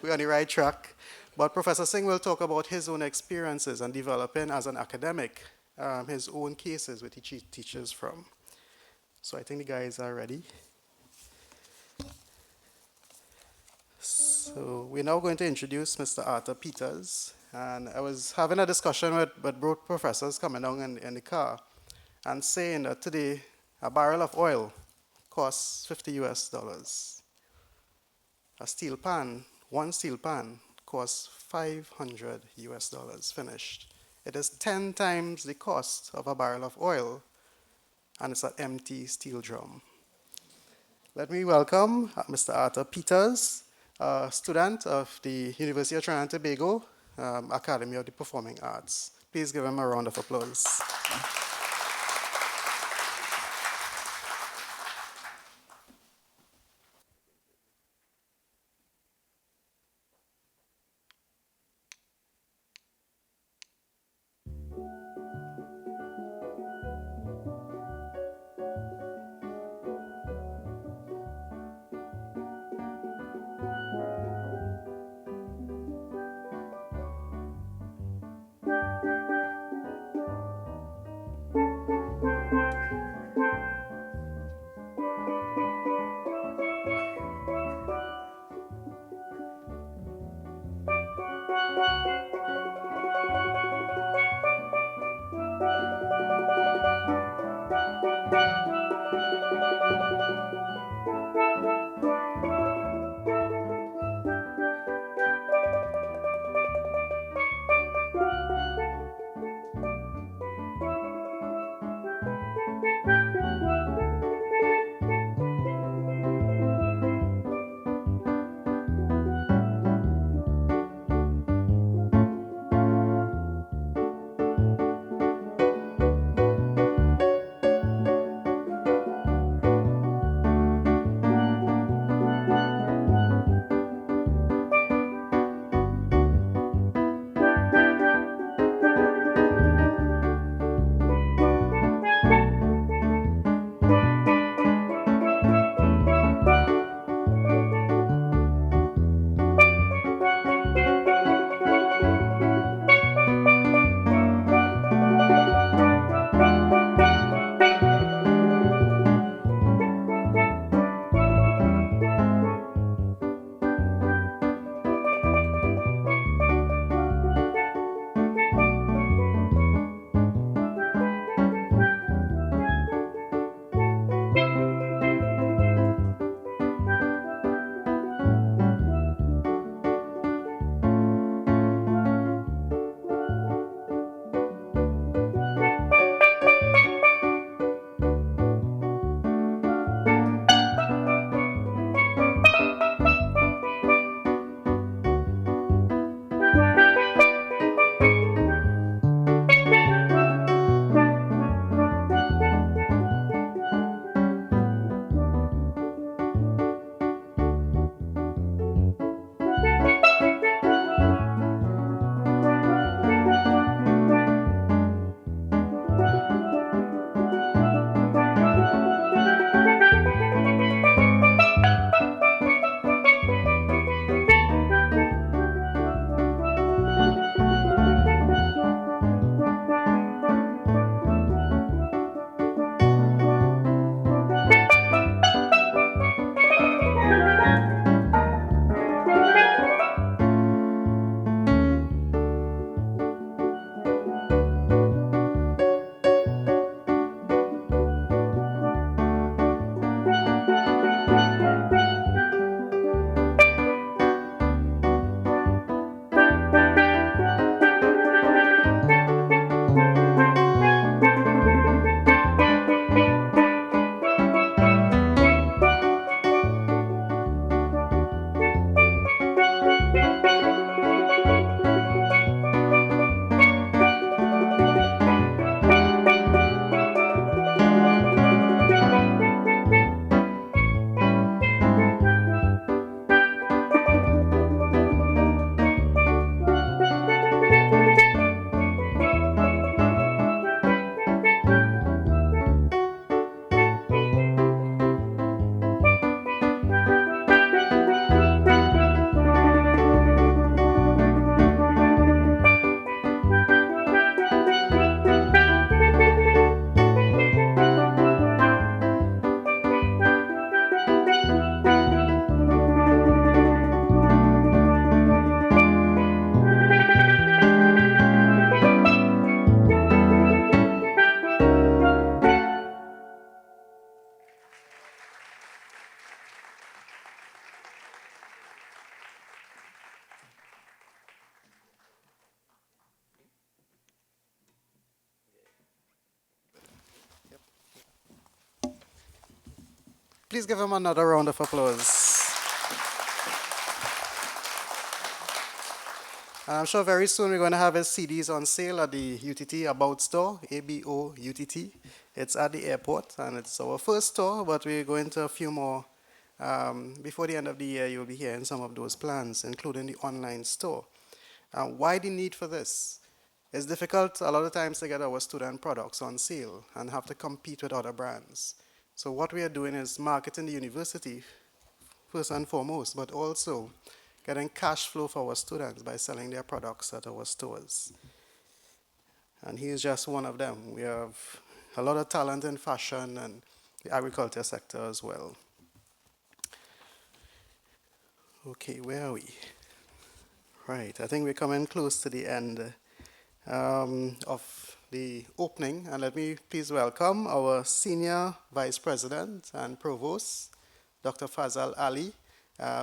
We're on the right track. But Professor Singh will talk about his own experiences and developing as an academic his own cases which he teaches from. So I think the guys are ready. So we're now going to introduce Mr. Arthur Peters. And I was having a discussion with both professors coming down in the car and saying that today a barrel of oil costs $50. A steel pan, one steel pan, costs $500 finished. It is 10 times the cost of a barrel of oil, and it's an empty steel drum. Let me welcome Mr. Arthur Peters, a student of the University of Trinidad and Tobago, Academy of the Performing Arts. Please give him a round of applause. Please give him another round of applause. And I'm sure very soon we're going to have his CDs on sale at the UTT About store, ABOUTT. It's at the airport, and it's our first store, but we're going to a few more. Before the end of the year, you'll be hearing some of those plans, including the online store. Why the need for this? It's difficult a lot of times to get our student products on sale and have to compete with other brands. So what we are doing is marketing the university first and foremost, but also getting cash flow for our students by selling their products at our stores. And he is just one of them. We have a lot of talent in fashion and the agriculture sector as well. Okay, where are we? Right, I think we're coming close to the end of the opening. And let me please welcome our Senior Vice President and Provost, Dr. Fazal Ali,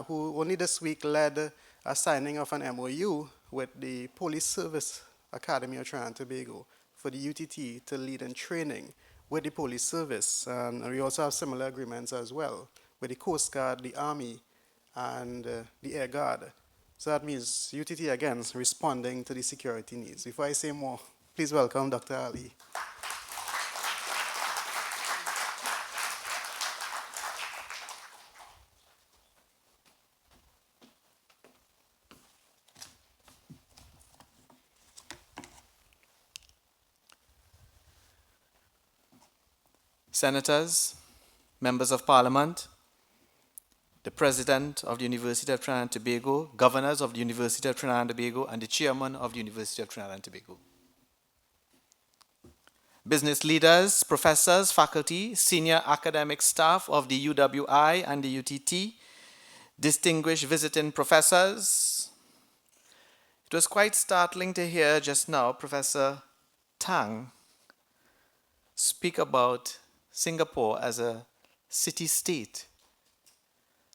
who only this week led a signing of an MOU with the Police Service Academy of Trinidad and Tobago for the UTT to lead in training with the Police Service. And we also have similar agreements as well with the Coast Guard, the Army, and the Air Guard. So that means UTT again is responding to the security needs. Before I say more, please welcome Dr. Ali. Senators, members of Parliament, the President of the University of Trinidad and Tobago, governors of the University of Trinidad and Tobago, and the Chairman of the University of Trinidad and Tobago. Business leaders, professors, faculty, senior academic staff of the UWI and the UTT, distinguished visiting professors. It was quite startling to hear just now Professor Tang speak about Singapore as a city-state.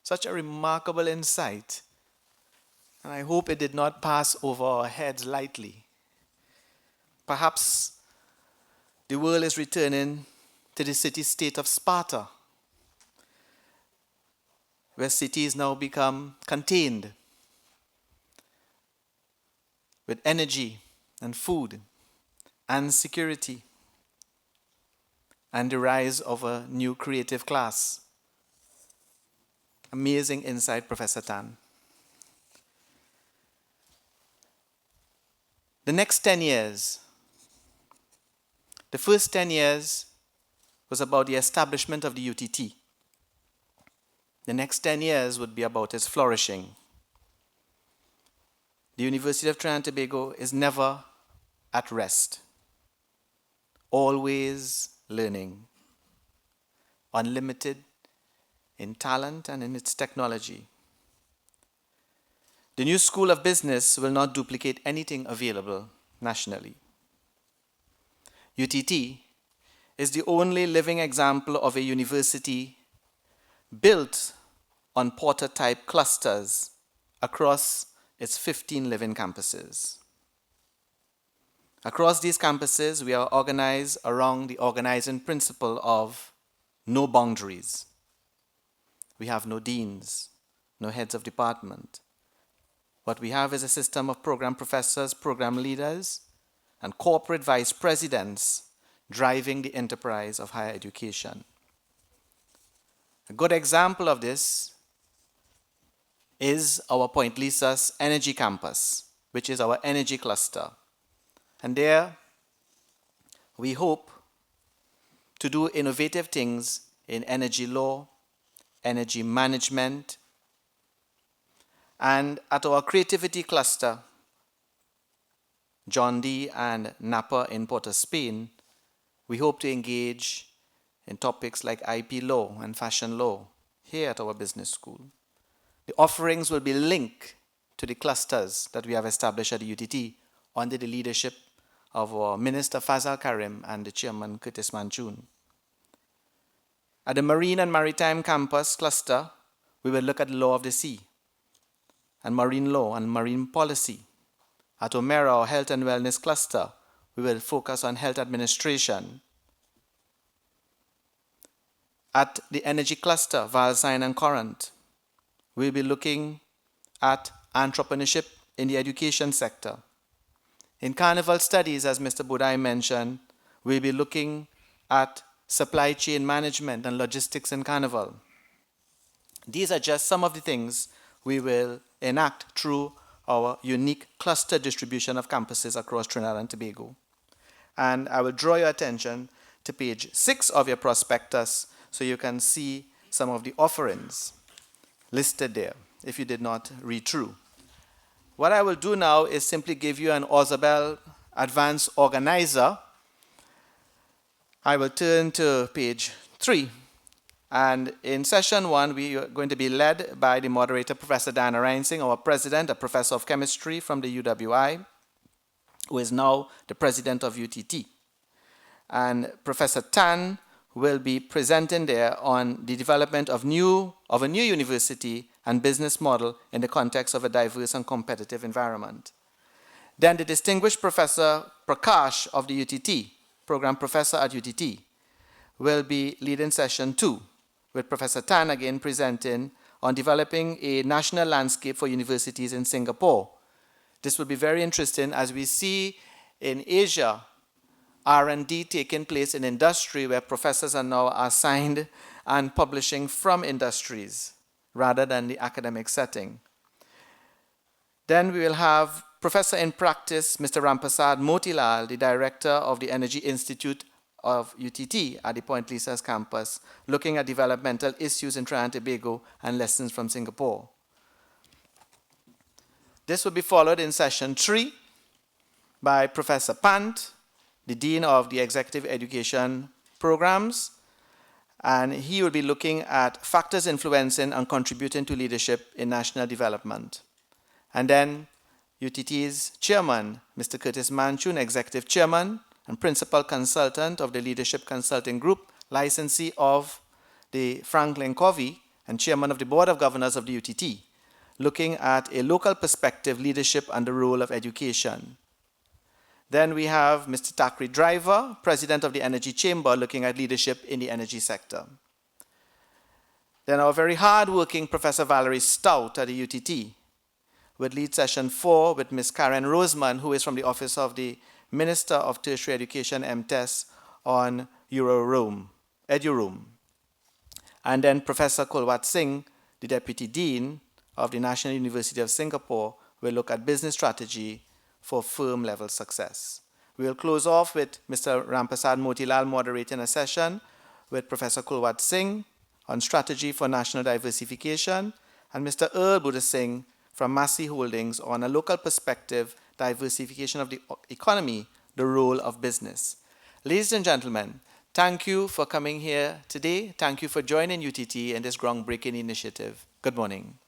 Such a remarkable insight, and I hope it did not pass over our heads lightly. Perhaps the world is returning to the city-state of Sparta, where cities now become contained with energy and food and security, and the rise of a new creative class. Amazing insight, Professor Tan. The next 10 years, the first 10 years was about the establishment of the UTT. The next 10 years would be about its flourishing. The University of Trinidad and Tobago is never at rest, always learning, unlimited in talent and in its technology. The new School of Business will not duplicate anything available nationally. UTT is the only living example of a university built on Porter-type clusters across its 15 living campuses. Across these campuses, we are organized around the organizing principle of no boundaries. We have no deans, no heads of department. What we have is a system of program professors, program leaders, and corporate vice presidents driving the enterprise of higher education. A good example of this is our Point Lisas Energy Campus, which is our energy cluster. And there, we hope to do innovative things in energy law, energy management, and at our creativity cluster, John D. and Napa in Port of Spain, we hope to engage in topics like IP law and fashion law here at our business school. The offerings will be linked to the clusters that we have established at the UTT under the leadership of our Minister Fazal Karim and the Chairman Curtis Manchun. At the Marine and Maritime Campus cluster, we will look at the law of the sea and marine law and marine policy. At Omera, our Health and Wellness cluster, we will focus on health administration. at the energy cluster, Valsine and Corinth. We'll be looking at entrepreneurship in the education sector. In Carnival Studies, as Mr. Budai mentioned, we'll be looking at supply chain management and logistics in Carnival. These are just some of the things we will enact through our unique cluster distribution of campuses across Trinidad and Tobago. And I will draw your attention to page 6 of your prospectus so you can see some of the offerings listed there if you did not read through. What I will do now is simply give you an Ausabel Advanced Organizer. I will turn to page 3. And in session 1, we are going to be led by the moderator, Professor Diana Reinsing, our president, a professor of chemistry from the UWI, who is now the president of UTT. And Professor Tan will be presenting there on the development of a new university and business model in the context of a diverse and competitive environment. Then the distinguished Professor Prakash of the UTT, program professor at UTT, will be leading session 2, with Professor Tan again presenting on developing a national landscape for universities in Singapore. This will be very interesting as we see in Asia R&D taking place in industry where professors are now assigned and publishing from industries rather than the academic setting. Then we will have Professor in Practice, Mr. Rampasad Motilal, the Director of the Energy Institute of UTT at the Point Lisas campus, looking at developmental issues in Trinidad and Tobago and lessons from Singapore. This will be followed in session 3 by Professor Pant, the Dean of the Executive Education Programs, and he will be looking at factors influencing and contributing to leadership in national development. And then UTT's chairman, Mr. Curtis Manchun, Executive Chairman and Principal Consultant of the Leadership Consulting Group, licensee of the Franklin Covey and Chairman of the Board of Governors of the UTT, looking at a local perspective, leadership and the role of education. Then we have Mr. Takri Driver, President of the Energy Chamber, looking at leadership in the energy sector. Then our very hard-working Professor Valerie Stout at the UTT would lead session 4 with Ms. Karen Roseman, who is from the Office of the Minister of Tertiary Education, MTEST, on EduRoom. And then Professor Kulwat Singh, the Deputy Dean of the National University of Singapore, will look at business strategy for firm-level success. We will close off with Mr. Rampasad Motilal moderating a session with Professor Kulwat Singh on strategy for national diversification, and Mr. Earl Buddha Singh from Massey Holdings on a local perspective, diversification of the economy, the role of business. Ladies and gentlemen, thank you for coming here today. Thank you for joining UTT in this groundbreaking initiative. Good morning.